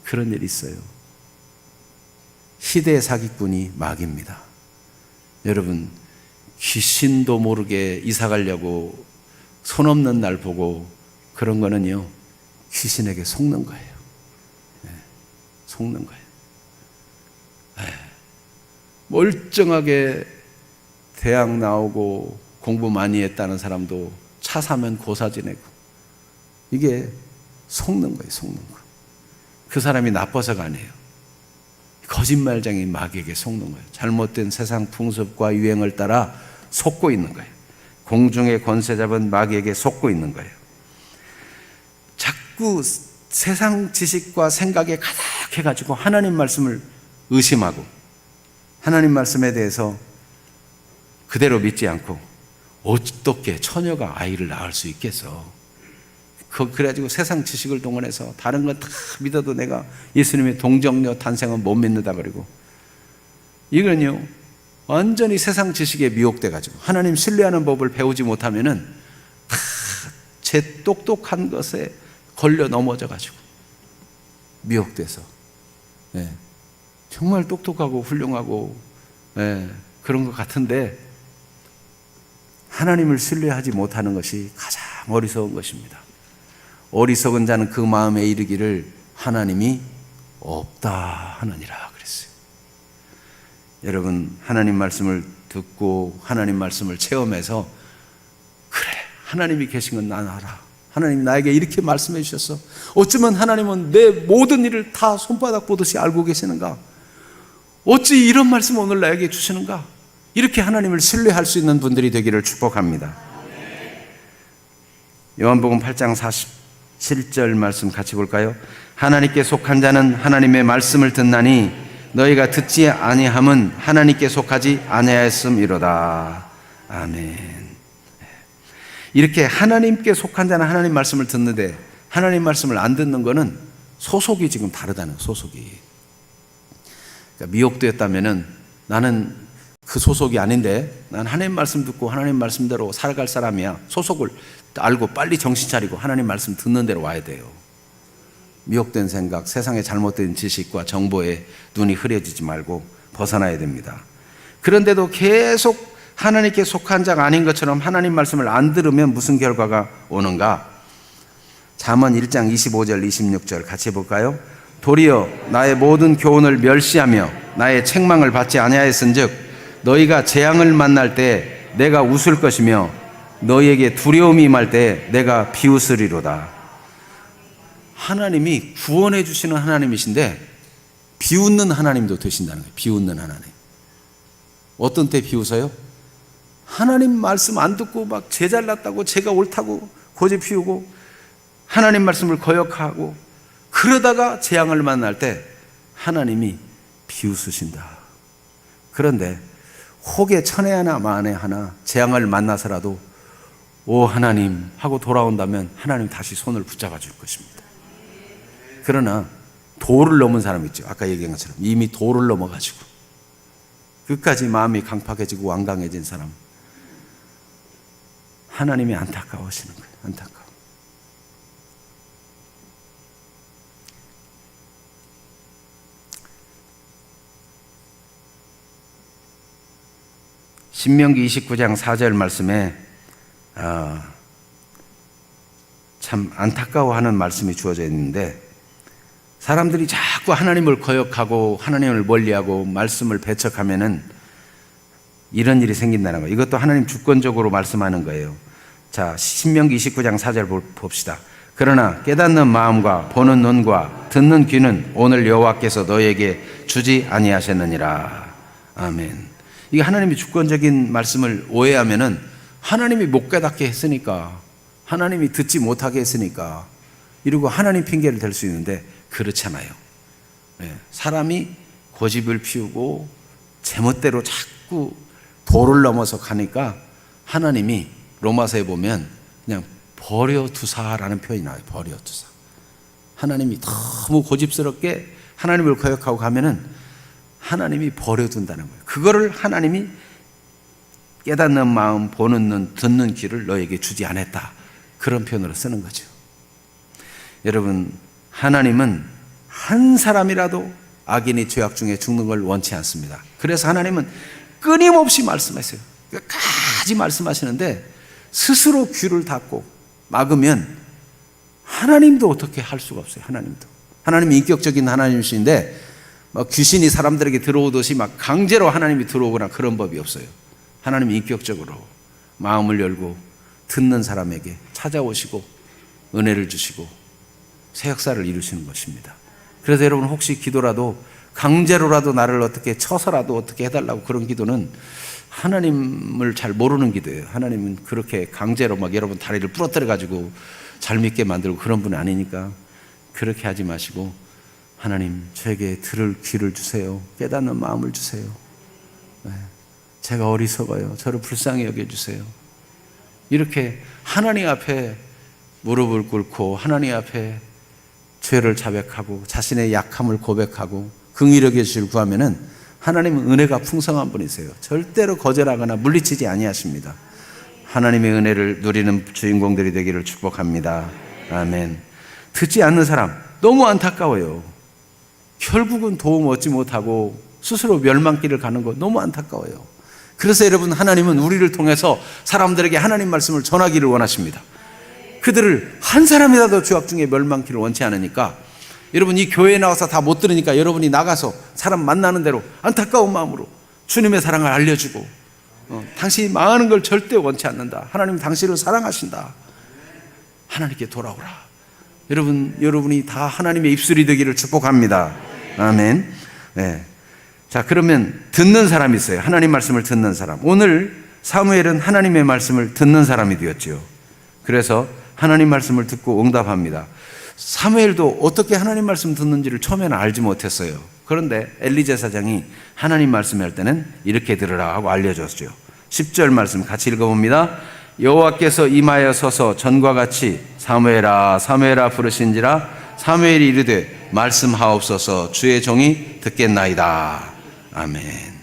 그런 일이 있어요. 시대의 사기꾼이 마귀입니다. 여러분, 귀신도 모르게 이사 가려고 손 없는 날 보고 그런 거는요, 귀신에게 속는 거예요. 네, 속는 거예요. 네. 멀쩡하게 대학 나오고 공부 많이 했다는 사람도 차 사면 고사 지내고, 이게 속는 거예요, 속는 거. 그 사람이 나빠서가 아니에요. 거짓말쟁이 마귀에게 속는 거예요. 잘못된 세상 풍습과 유행을 따라 속고 있는 거예요. 공중의 권세 잡은 마귀에게 속고 있는 거예요. 자꾸 세상 지식과 생각에 가득해가지고 하나님 말씀을 의심하고 하나님 말씀에 대해서 그대로 믿지 않고 어떻게 처녀가 아이를 낳을 수 있겠어? 그래가지고 세상 지식을 동원해서 다른 건 다 믿어도 내가 예수님의 동정녀 탄생은 못 믿는다 그러고, 이건요 완전히 세상 지식에 미혹돼가지고 하나님 신뢰하는 법을 배우지 못하면은 다 제 똑똑한 것에 걸려 넘어져가지고 미혹돼서, 예, 정말 똑똑하고 훌륭하고, 예, 그런 것 같은데 하나님을 신뢰하지 못하는 것이 가장 어리석은 것입니다. 어리석은 자는 그 마음에 이르기를 하나님이 없다 하느니라 그랬어요. 여러분, 하나님 말씀을 듣고 하나님 말씀을 체험해서, 그래, 하나님이 계신 건 난 알아. 하나님 나에게 이렇게 말씀해 주셨어. 어쩌면 하나님은 내 모든 일을 다 손바닥 보듯이 알고 계시는가? 어찌 이런 말씀 오늘 나에게 주시는가? 이렇게 하나님을 신뢰할 수 있는 분들이 되기를 축복합니다. 요한복음 8장 47절 말씀 같이 볼까요? 하나님께 속한 자는 하나님의 말씀을 듣나니 너희가 듣지 아니함은 하나님께 속하지 아니하였음이로다. 아멘. 이렇게 하나님께 속한 자는 하나님 말씀을 듣는데 하나님 말씀을 안 듣는 거는 소속이 지금 다르다는 거예요. 소속이. 그러니까 미혹되었다면은 나는 그 소속이 아닌데, 난 하나님 말씀 듣고 하나님 말씀대로 살아갈 사람이야. 소속을 알고 빨리 정신 차리고 하나님 말씀 듣는 대로 와야 돼요. 미혹된 생각, 세상의 잘못된 지식과 정보에 눈이 흐려지지 말고 벗어나야 됩니다. 그런데도 계속 하나님께 속한 자가 아닌 것처럼 하나님 말씀을 안 들으면 무슨 결과가 오는가? 잠언 1장 25절 26절 같이 볼까요? 도리어 나의 모든 교훈을 멸시하며 나의 책망을 받지 아니하였은즉 너희가 재앙을 만날 때 내가 웃을 것이며 너희에게 두려움이 임할 때 내가 비웃으리로다. 하나님이 구원해 주시는 하나님이신데 비웃는 하나님도 되신다는 거예요. 비웃는 하나님. 어떤 때 비웃어요? 하나님 말씀 안 듣고 막 제 잘났다고 제가 옳다고 고집 피우고 하나님 말씀을 거역하고 그러다가 재앙을 만날 때 하나님이 비웃으신다. 그런데 혹에 천에 하나 만에 하나 재앙을 만나서라도 오 하나님 하고 돌아온다면 하나님 다시 손을 붙잡아 줄 것입니다. 그러나 도를 넘은 사람 있죠. 아까 얘기한 것처럼 이미 도를 넘어가지고 끝까지 마음이 강팍해지고 완강해진 사람, 하나님이 안타까워하시는 거예요. 안타까워. 신명기 29장 4절 말씀에 참 안타까워하는 말씀이 주어져 있는데, 사람들이 자꾸 하나님을 거역하고 하나님을 멀리하고 말씀을 배척하면은 이런 일이 생긴다는 거예요. 이것도 하나님 주권적으로 말씀하는 거예요. 자, 신명기 29장 4절 봅시다. 그러나 깨닫는 마음과 보는 눈과 듣는 귀는 오늘 여호와께서 너희에게 주지 아니하셨느니라. 아멘. 이게 하나님이 주권적인 말씀을 오해하면은 하나님이 못 깨닫게 했으니까, 하나님이 듣지 못하게 했으니까 이러고 하나님 핑계를 댈 수 있는데 그렇잖아요. 사람이 고집을 피우고 제멋대로 자꾸 도를 넘어서 가니까 하나님이 로마서에 보면 그냥 버려두사라는 표현이 나와요. 버려두사. 하나님이 너무 고집스럽게 하나님을 거역하고 가면은 하나님이 버려둔다는 거예요. 그거를 하나님이 깨닫는 마음, 보는 눈, 듣는 귀를 너에게 주지 않았다. 그런 표현으로 쓰는 거죠. 여러분, 하나님은 한 사람이라도 악인이 죄악 중에 죽는 걸 원치 않습니다. 그래서 하나님은 끊임없이 말씀하세요. 끝까지 말씀하시는데 스스로 귀를 닫고 막으면 하나님도 어떻게 할 수가 없어요. 하나님이 인격적인 하나님이신데 막 귀신이 사람들에게 들어오듯이 막 강제로 하나님이 들어오거나 그런 법이 없어요. 하나님이 인격적으로 마음을 열고 듣는 사람에게 찾아오시고 은혜를 주시고 새 역사를 이루시는 것입니다. 그래서 여러분, 혹시 기도라도 강제로라도 나를 어떻게 쳐서라도 어떻게 해달라고 그런 기도는 하나님을 잘 모르는 기도예요. 하나님은 그렇게 강제로 막 여러분 다리를 부러뜨려 가지고 잘 믿게 만들고 그런 분이 아니니까 그렇게 하지 마시고, 하나님 저에게 들을 귀를 주세요. 깨닫는 마음을 주세요. 제가 어리석어요. 저를 불쌍히 여겨주세요. 이렇게 하나님 앞에 무릎을 꿇고 하나님 앞에 죄를 자백하고 자신의 약함을 고백하고 긍휼히 여겨주시길 구하면은 하나님은 은혜가 풍성한 분이세요. 절대로 거절하거나 물리치지 아니하십니다. 하나님의 은혜를 누리는 주인공들이 되기를 축복합니다. 아멘. 듣지 않는 사람 너무 안타까워요. 결국은 도움 얻지 못하고 스스로 멸망길을 가는 거 너무 안타까워요. 그래서 여러분, 하나님은 우리를 통해서 사람들에게 하나님 말씀을 전하기를 원하십니다. 그들을 한 사람이라도 죄악 중에 멸망길을 원치 않으니까, 여러분 이 교회에 나와서 다 못 들으니까 여러분이 나가서 사람 만나는 대로 안타까운 마음으로 주님의 사랑을 알려주고, 당신이 망하는 걸 절대 원치 않는다. 하나님 당신을 사랑하신다. 하나님께 돌아오라. 여러분이 다 하나님의 입술이 되기를 축복합니다. 아멘. 네. 자, 그러면 듣는 사람이 있어요. 하나님 말씀을 듣는 사람. 오늘 사무엘은 하나님의 말씀을 듣는 사람이 되었지요. 그래서 하나님 말씀을 듣고 응답합니다. 사무엘도 어떻게 하나님 말씀 듣는지를 처음에는 알지 못했어요. 그런데 엘리 제사장이 하나님 말씀할 때는 이렇게 들으라 하고 알려줬죠. 10절 말씀 같이 읽어봅니다. 여호와께서 임하여 서서 전과 같이 사무엘아 사무엘아 부르신지라 사무엘이 이르되 말씀하옵소서 주의 종이 듣겠나이다. 아멘.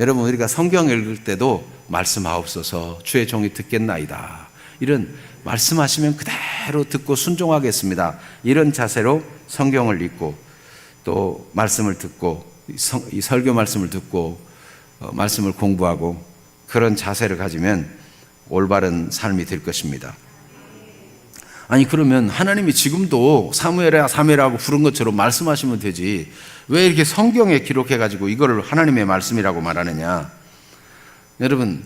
여러분, 우리가 성경 읽을 때도 말씀하옵소서 주의 종이 듣겠나이다, 이런 말씀하시면 그대로 듣고 순종하겠습니다, 이런 자세로 성경을 읽고 또 말씀을 듣고 이 설교 말씀을 듣고 말씀을 공부하고 그런 자세를 가지면 올바른 삶이 될 것입니다. 아니, 그러면 하나님이 지금도 사무엘아 사무엘하고 부른 것처럼 말씀하시면 되지, 왜 이렇게 성경에 기록해가지고 이거를 하나님의 말씀이라고 말하느냐. 여러분,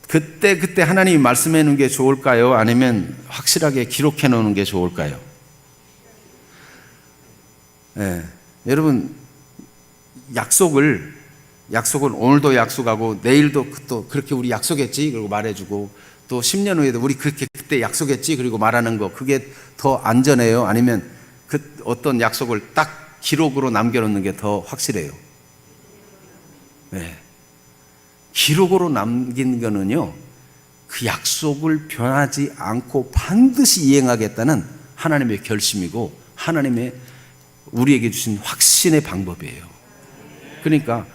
그때 하나님이 말씀해 놓은 게 좋을까요? 아니면 확실하게 기록해 놓는 게 좋을까요? 네. 여러분, 약속을 오늘도 약속하고 내일도 또 그렇게 우리 약속했지 그리고 말해주고, 또 10년 후에도 우리 그렇게 그때 약속했지 그리고 말하는 거, 그게 더 안전해요? 아니면 어떤 약속을 딱 기록으로 남겨놓는 게 더 확실해요? 네. 기록으로 남긴 거는요, 그 약속을 변하지 않고 반드시 이행하겠다는 하나님의 결심이고 하나님의 우리에게 주신 확신의 방법이에요. 그러니까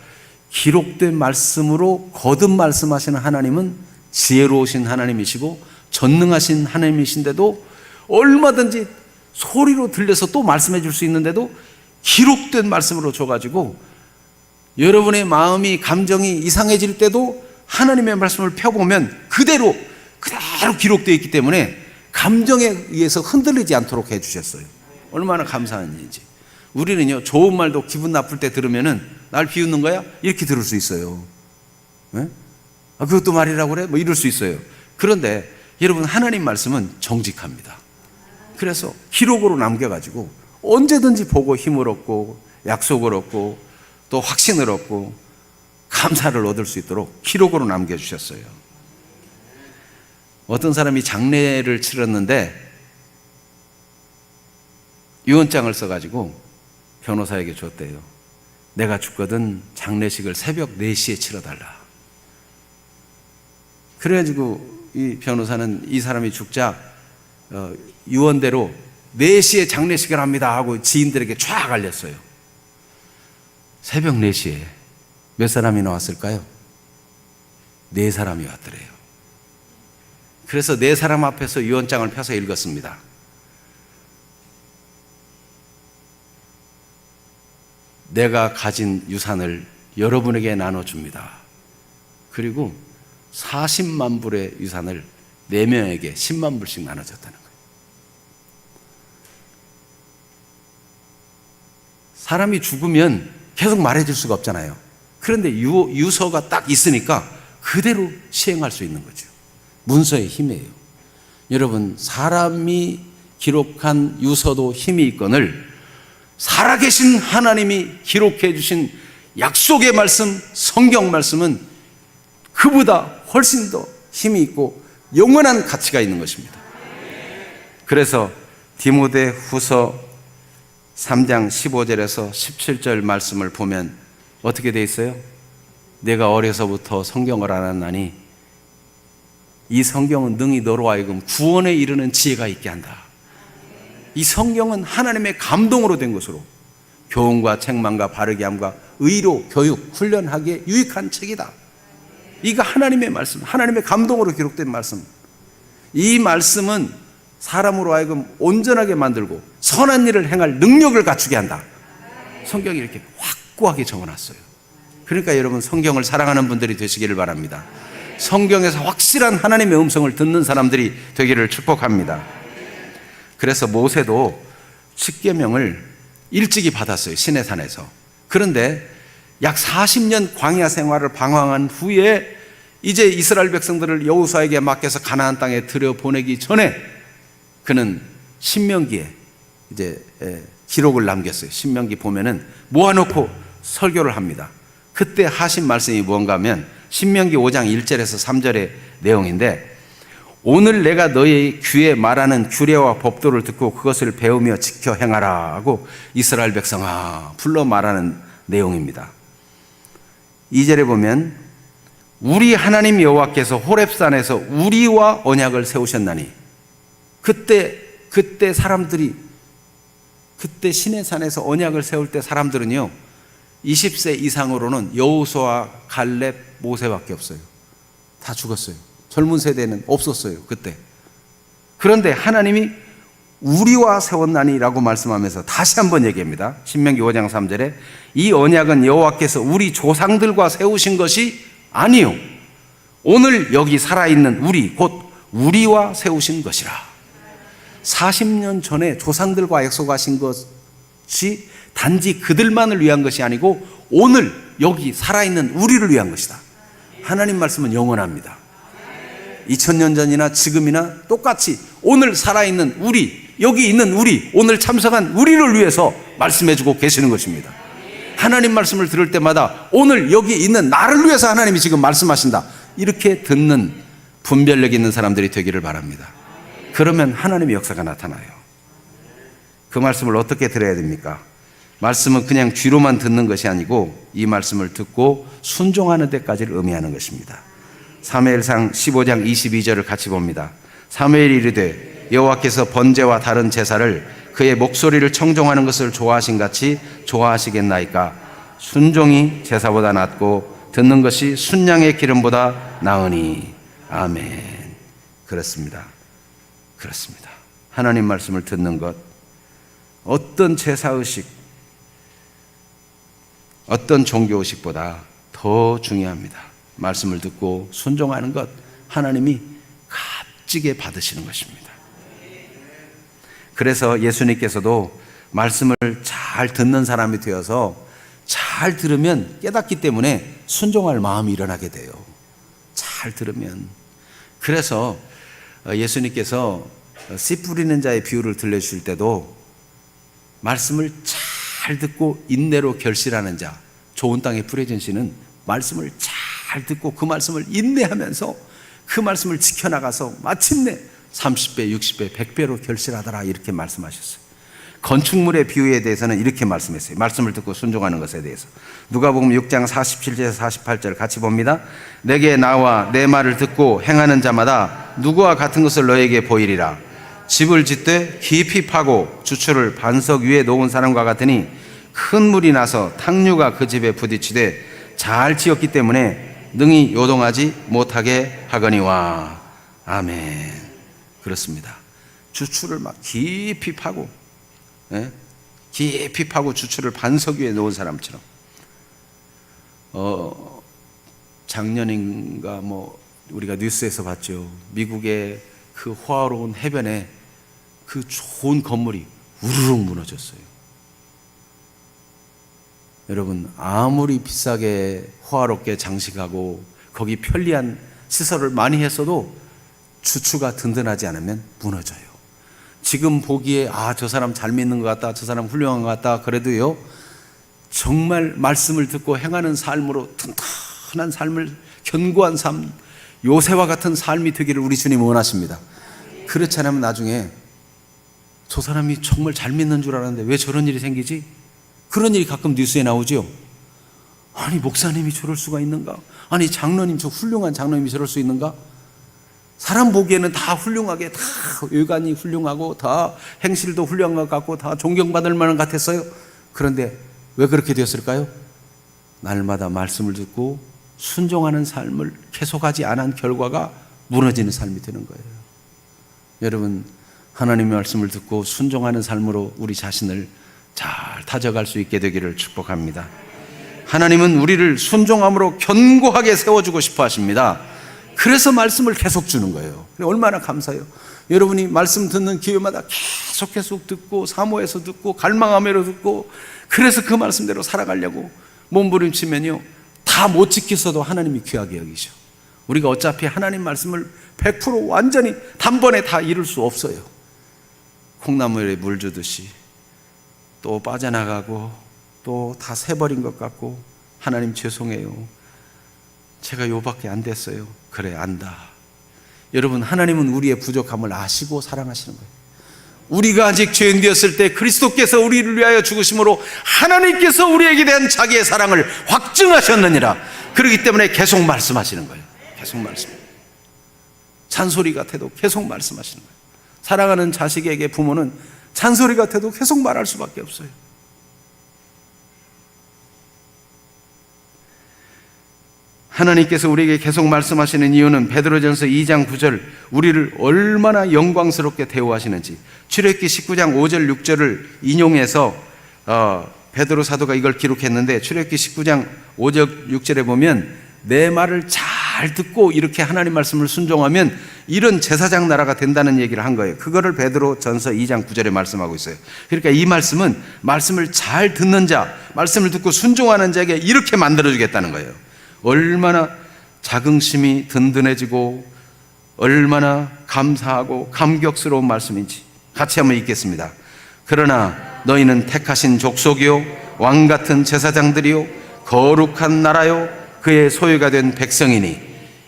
기록된 말씀으로 거듭 말씀하시는 하나님은 지혜로우신 하나님이시고 전능하신 하나님이신데도, 얼마든지 소리로 들려서 또 말씀해 줄 수 있는데도 기록된 말씀으로 줘가지고 여러분의 마음이 감정이 이상해질 때도 하나님의 말씀을 펴보면 그대로 기록되어 있기 때문에 감정에 의해서 흔들리지 않도록 해주셨어요. 얼마나 감사한 일인지. 우리는요, 좋은 말도 기분 나쁠 때 들으면은 날 비웃는 거야? 이렇게 들을 수 있어요. 네? 그것도 말이라고 그래? 뭐 이럴 수 있어요. 그런데 여러분, 하나님 말씀은 정직합니다. 그래서 기록으로 남겨가지고 언제든지 보고 힘을 얻고 약속을 얻고 또 확신을 얻고 감사를 얻을 수 있도록 기록으로 남겨주셨어요. 어떤 사람이 장례를 치렀는데 유언장을 써가지고 변호사에게 줬대요. 내가 죽거든 장례식을 새벽 4시에 치러달라. 그래가지고 이 변호사는 이 사람이 죽자 유언대로 4시에 장례식을 합니다 하고 지인들에게 쫙 알렸어요. 새벽 4시에 몇 사람이 나왔을까요? 4사람이 왔더래요. 그래서 4사람 앞에서 유언장을 펴서 읽었습니다. 내가 가진 유산을 여러분에게 나눠줍니다. 그리고 40만 불의 유산을 4명에게 10만 불씩 나눠줬다는 거예요. 사람이 죽으면 계속 말해줄 수가 없잖아요. 그런데 유서가 딱 있으니까 그대로 시행할 수 있는 거죠. 문서의 힘이에요. 여러분, 사람이 기록한 유서도 힘이 있거늘 살아계신 하나님이 기록해 주신 약속의 말씀, 성경 말씀은 그보다 훨씬 더 힘이 있고 영원한 가치가 있는 것입니다. 그래서 디모데 후서 3장 15절에서 17절 말씀을 보면 어떻게 돼 있어요? 내가 어려서부터 성경을 알았나니 이 성경은 능히 너로 하여금 구원에 이르는 지혜가 있게 한다. 이 성경은 하나님의 감동으로 된 것으로 교훈과 책망과 바르게 함과 의로 교육, 훈련하기에 유익한 책이다. 이거 하나님의 말씀, 하나님의 감동으로 기록된 말씀. 이 말씀은 사람으로 하여금 온전하게 만들고 선한 일을 행할 능력을 갖추게 한다. 성경이 이렇게 확고하게 적어놨어요. 그러니까 여러분 성경을 사랑하는 분들이 되시기를 바랍니다. 성경에서 확실한 하나님의 음성을 듣는 사람들이 되기를 축복합니다. 그래서 모세도 십계명을 일찍이 받았어요. 시내산에서. 그런데 약 40년 광야 생활을 방황한 후에 이제 이스라엘 백성들을 여호수아에게 맡겨서 가나안 땅에 들여보내기 전에 그는 신명기에 이제 기록을 남겼어요. 신명기 보면은 모아놓고 설교를 합니다. 그때 하신 말씀이 뭔가 하면 신명기 5장 1절에서 3절의 내용인데, 오늘 내가 너희 귀에 말하는 규례와 법도를 듣고 그것을 배우며 지켜 행하라 하고 이스라엘 백성아 불러 말하는 내용입니다. 2절에 보면 우리 하나님 여호와께서 호렙산에서 우리와 언약을 세우셨나니, 그때 사람들이, 그때 시내산에서 언약을 세울 때 사람들은요 20세 이상으로는 여호수아, 갈렙, 모세밖에 없어요. 다 죽었어요. 젊은 세대는 없었어요 그때. 그런데 하나님이 우리와 세웠나니라고 말씀하면서 다시 한번 얘기합니다. 신명기 5장 3절에 이 언약은 여호와께서 우리 조상들과 세우신 것이 아니요 오늘 여기 살아있는 우리 곧 우리와 세우신 것이라. 40년 전에 조상들과 약속하신 것이 단지 그들만을 위한 것이 아니고 오늘 여기 살아있는 우리를 위한 것이다. 하나님 말씀은 영원합니다. 2000년 전이나 지금이나 똑같이 오늘 살아있는 우리, 여기 있는 우리, 오늘 참석한 우리를 위해서 말씀해주고 계시는 것입니다. 하나님 말씀을 들을 때마다 오늘 여기 있는 나를 위해서 하나님이 지금 말씀하신다, 이렇게 듣는 분별력 있는 사람들이 되기를 바랍니다. 그러면 하나님의 역사가 나타나요. 그 말씀을 어떻게 들어야 됩니까? 말씀은 그냥 귀로만 듣는 것이 아니고 이 말씀을 듣고 순종하는 데까지를 의미하는 것입니다. 사무엘상 15장 22절을 같이 봅니다. 사무엘이 이르되 여호와께서 번제와 다른 제사를 그의 목소리를 청종하는 것을 좋아하신 같이 좋아하시겠나이까. 순종이 제사보다 낫고 듣는 것이 순양의 기름보다 나으니. 아멘. 그렇습니다. 그렇습니다. 하나님 말씀을 듣는 것, 어떤 제사의식, 어떤 종교의식보다 더 중요합니다. 말씀을 듣고 순종하는 것, 하나님이 값지게 받으시는 것입니다. 그래서 예수님께서도 말씀을 잘 듣는 사람이 되어서 잘 들으면 깨닫기 때문에 순종할 마음이 일어나게 돼요. 잘 들으면. 그래서 예수님께서 씨 뿌리는 자의 비유를 들려주실 때도 말씀을 잘 듣고 인내로 결실하는 자, 좋은 땅에 뿌려진 씨는 말씀을 잘 듣고 그 말씀을 인내하면서 그 말씀을 지켜나가서 마침내 30배, 60배, 100배로 결실하더라, 이렇게 말씀하셨어요. 건축물의 비유에 대해서는 이렇게 말씀했어요. 말씀을 듣고 순종하는 것에 대해서. 누가복음 6장 47절에서 48절 같이 봅니다. 내게 나와 내 말을 듣고 행하는 자마다 누구와 같은 것을 너에게 보이리라. 집을 짓되 깊이 파고 주추를 반석 위에 놓은 사람과 같으니 큰 물이 나서 탕류가 그 집에 부딪히되 잘 지었기 때문에 능히 요동하지 못하게 하거니와. 아멘. 그렇습니다. 주추를 막 깊이 파고, 깊이 파고 주추를 반석 위에 놓은 사람처럼. 작년인가 우리가 뉴스에서 봤죠. 미국의 그 호화로운 해변에 그 좋은 건물이 우르륵 무너졌어요. 여러분, 아무리 비싸게 호화롭게 장식하고 거기 편리한 시설을 많이 했어도 주추가 든든하지 않으면 무너져요. 지금 보기에 저 사람 잘 믿는 것 같다, 저 사람 훌륭한 것 같다, 그래도요 정말 말씀을 듣고 행하는 삶으로 튼튼한 삶을, 견고한 삶, 요새와 같은 삶이 되기를 우리 주님 원하십니다. 그렇지 않으면 나중에 저 사람이 정말 잘 믿는 줄 알았는데 왜 저런 일이 생기지? 그런 일이 가끔 뉴스에 나오죠. 아니 목사님이 저럴 수가 있는가? 아니 장로님, 저 훌륭한 장로님이 저럴 수 있는가? 사람 보기에는 다 훌륭하게, 다 외관이 훌륭하고 다 행실도 훌륭한 것 같고 다 존경받을 만한 것 같았어요. 그런데 왜 그렇게 되었을까요? 날마다 말씀을 듣고 순종하는 삶을 계속하지 않은 결과가 무너지는 삶이 되는 거예요. 여러분, 하나님의 말씀을 듣고 순종하는 삶으로 우리 자신을 잘 다져갈 수 있게 되기를 축복합니다. 하나님은 우리를 순종함으로 견고하게 세워주고 싶어 하십니다. 그래서 말씀을 계속 주는 거예요. 얼마나 감사해요. 여러분이 말씀 듣는 기회마다 계속 듣고 사모해서 듣고 갈망하며 듣고, 그래서 그 말씀대로 살아가려고 몸부림치면요 다 못 지켰어도 하나님이 귀하게 여기셔. 우리가 어차피 하나님 말씀을 100% 완전히 단번에 다 이룰 수 없어요. 콩나물에 물 주듯이 또 빠져나가고 또 다 새버린 것 같고, 하나님 죄송해요, 제가 요밖에 안 됐어요. 그래, 안다. 여러분, 하나님은 우리의 부족함을 아시고 사랑하시는 거예요. 우리가 아직 죄인 되었을 때 그리스도께서 우리를 위하여 죽으심으로 하나님께서 우리에게 대한 자기의 사랑을 확증하셨느니라. 그렇기 때문에 계속 말씀하시는 거예요. 계속 말씀. 잔소리 같아도 계속 말씀하시는 거예요. 사랑하는 자식에게 부모는 잔소리 같아도 계속 말할 수밖에 없어요. 하나님께서 우리에게 계속 말씀하시는 이유는 베드로전서 2장 9절, 우리를 얼마나 영광스럽게 대우하시는지, 출애굽기 19장 5절 6절을 인용해서 베드로 사도가 이걸 기록했는데, 출애굽기 19장 5절 6절에 보면 내 말을 잘 듣고 이렇게 하나님 말씀을 순종하면 이런 제사장 나라가 된다는 얘기를 한 거예요. 그거를 베드로전서 2장 9절에 말씀하고 있어요. 그러니까 이 말씀은 말씀을 잘 듣는 자, 말씀을 듣고 순종하는 자에게 이렇게 만들어주겠다는 거예요. 얼마나 자긍심이 든든해지고 얼마나 감사하고 감격스러운 말씀인지 같이 한번 읽겠습니다. 그러나 너희는 택하신 족속이요 왕같은 제사장들이요 거룩한 나라요 그의 소유가 된 백성이니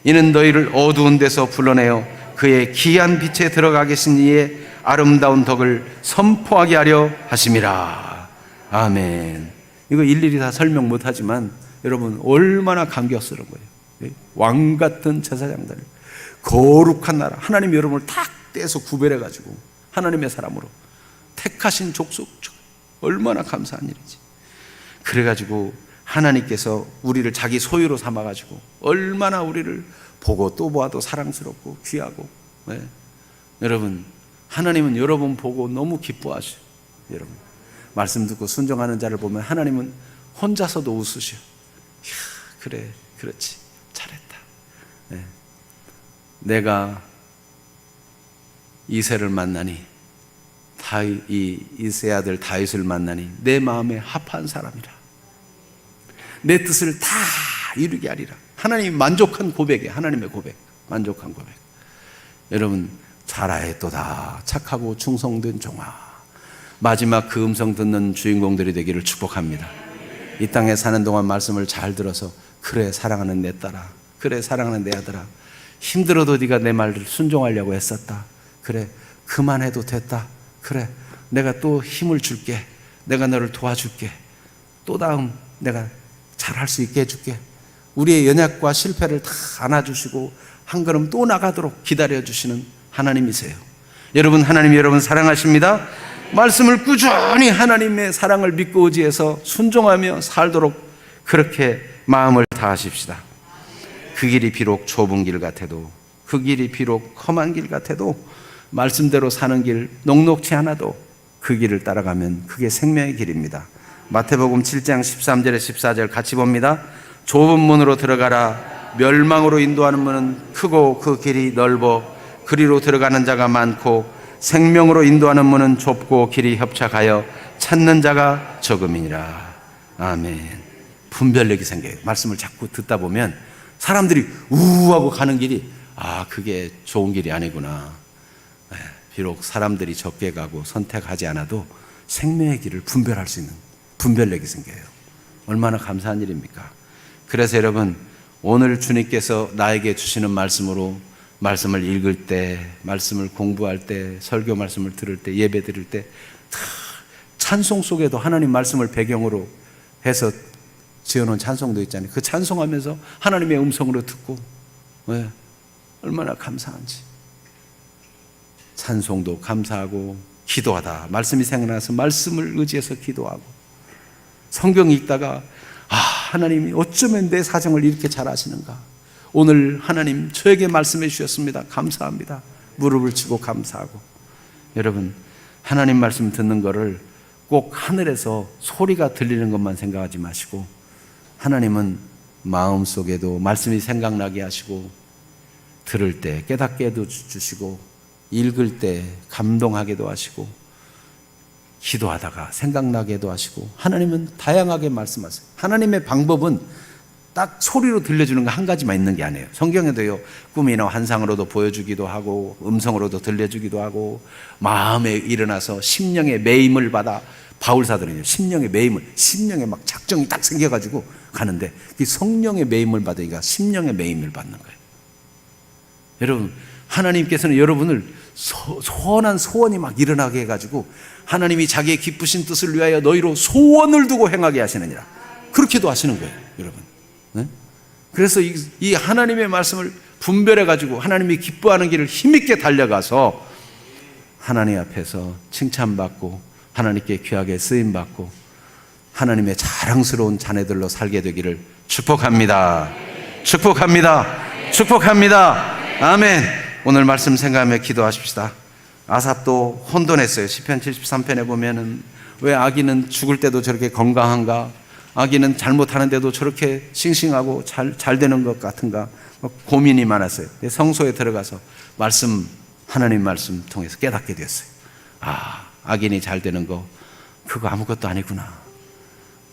이는 너희를 어두운 데서 불러내어 그의 귀한 빛에 들어가 계신 이의 아름다운 덕을 선포하게 하려 하심이라. 아멘. 이거 일일이 다 설명 못하지만 여러분, 얼마나 감격스러운 거예요. 왕같은 제사장들, 거룩한 나라, 하나님이 여러분을 탁 떼서 구별해가지고 하나님의 사람으로 택하신 족속, 얼마나 감사한 일이지. 그래가지고 하나님께서 우리를 자기 소유로 삼아가지고 얼마나 우리를 보고 또 보아도 사랑스럽고 귀하고. 네. 여러분, 하나님은 여러분 보고 너무 기뻐하셔요. 여러분, 말씀 듣고 순종하는 자를 보면 하나님은 혼자서도 웃으셔. 이야, 그래, 그렇지, 잘했다. 네. 내가 이새를 만나니, 이새 아들 다윗을 만나니 내 마음에 합한 사람이라. 내 뜻을 다 이루게 하리라. 하나님이 만족한 고백이에요. 하나님의 고백, 만족한 고백. 여러분, 잘하였도다 착하고 충성된 종아. 마지막 그 음성 듣는 주인공들이 되기를 축복합니다. 이 땅에 사는 동안 말씀을 잘 들어서, 그래 사랑하는 내 딸아, 그래 사랑하는 내 아들아, 힘들어도 네가 내 말을 순종하려고 했었다. 그래, 그만해도 됐다. 그래, 내가 또 힘을 줄게. 내가 너를 도와줄게. 또 다음 내가 잘할 수 있게 해줄게. 우리의 연약과 실패를 다 안아주시고 한 걸음 또 나가도록 기다려주시는 하나님이세요. 여러분, 하나님이 여러분 사랑하십니다. 말씀을 꾸준히 하나님의 사랑을 믿고 의지해서 순종하며 살도록 그렇게 마음을 다하십시다. 그 길이 비록 좁은 길 같아도, 그 길이 비록 험한 길 같아도, 말씀대로 사는 길 녹록치 않아도 그 길을 따라가면 그게 생명의 길입니다. 마태복음 7장 13절에 14절 같이 봅니다. 좁은 문으로 들어가라. 멸망으로 인도하는 문은 크고 그 길이 넓어 그리로 들어가는 자가 많고 생명으로 인도하는 문은 좁고 길이 협착하여 찾는 자가 적음이니라. 아멘. 분별력이 생겨요. 말씀을 자꾸 듣다 보면 사람들이 우하고 가는 길이, 그게 좋은 길이 아니구나. 비록 사람들이 적게 가고 선택하지 않아도 생명의 길을 분별할 수 있는 분별력이 생겨요. 얼마나 감사한 일입니까? 그래서 여러분, 오늘 주님께서 나에게 주시는 말씀으로 말씀을 읽을 때, 말씀을 공부할 때, 설교 말씀을 들을 때, 예배 드릴 때 찬송 속에도 하나님 말씀을 배경으로 해서 지어놓은 찬송도 있잖아요. 그 찬송하면서 하나님의 음성으로 듣고, 왜? 얼마나 감사한지. 찬송도 감사하고, 기도하다 말씀이 생각나서 말씀을 의지해서 기도하고, 성경 읽다가 하나님이 어쩌면 내 사정을 이렇게 잘 아시는가, 오늘 하나님 저에게 말씀해 주셨습니다, 감사합니다, 무릎을 치고 감사하고. 여러분, 하나님 말씀 듣는 거를 꼭 하늘에서 소리가 들리는 것만 생각하지 마시고, 하나님은 마음속에도 말씀이 생각나게 하시고, 들을 때 깨닫게 해도 주시고, 읽을 때 감동하게도 하시고, 기도하다가 생각나게도 하시고, 하나님은 다양하게 말씀하세요. 하나님의 방법은 딱 소리로 들려주는 거 한 가지만 있는 게 아니에요. 성경에도요, 꿈이나 환상으로도 보여주기도 하고, 음성으로도 들려주기도 하고, 마음에 일어나서 심령의 매임을 받아, 바울사들은요, 심령의 매임을, 심령에 막 작정이 딱 생겨가지고 가는데, 그 성령의 매임을 받으니까 심령의 매임을 받는 거예요. 여러분, 하나님께서는 여러분을 소원한 소원이 막 일어나게 해가지고, 하나님이 자기의 기쁘신 뜻을 위하여 너희로 소원을 두고 행하게 하시느니라, 그렇게도 하시는 거예요, 여러분. 네? 그래서 이 하나님의 말씀을 분별해가지고 하나님이 기뻐하는 길을 힘있게 달려가서 하나님 앞에서 칭찬받고, 하나님께 귀하게 쓰임받고, 하나님의 자랑스러운 자녀들로 살게 되기를 축복합니다. 축복합니다. 축복합니다. 아멘. 오늘 말씀 생각하며 기도하십시다. 아삽도 혼돈했어요. 시편 73편에 보면은, 왜 아기는 죽을 때도 저렇게 건강한가, 아기는 잘못하는데도 저렇게 싱싱하고 잘 되는 것 같은가, 고민이 많았어요. 성소에 들어가서 하나님 말씀 통해서 깨닫게 되었어요. 악인이 잘 되는 거, 그거 아무것도 아니구나.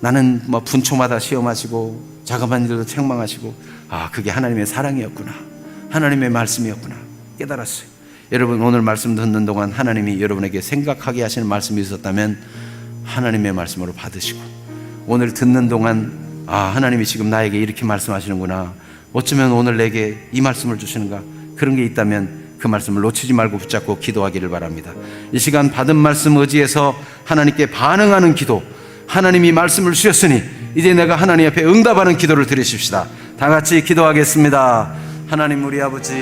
나는 분초마다 시험하시고 자그마한 일도 책망하시고, 그게 하나님의 사랑이었구나, 하나님의 말씀이었구나 깨달았어요. 여러분, 오늘 말씀 듣는 동안 하나님이 여러분에게 생각하게 하시는 말씀이 있었다면 하나님의 말씀으로 받으시고, 오늘 듣는 동안 하나님이 지금 나에게 이렇게 말씀하시는구나, 어쩌면 오늘 내게 이 말씀을 주시는가, 그런 게 있다면 그 말씀을 놓치지 말고 붙잡고 기도하기를 바랍니다. 이 시간 받은 말씀 의지해서 하나님께 반응하는 기도, 하나님이 말씀을 주셨으니 이제 내가 하나님 앞에 응답하는 기도를 드리십시다. 다 같이 기도하겠습니다. 하나님, 우리 아버지,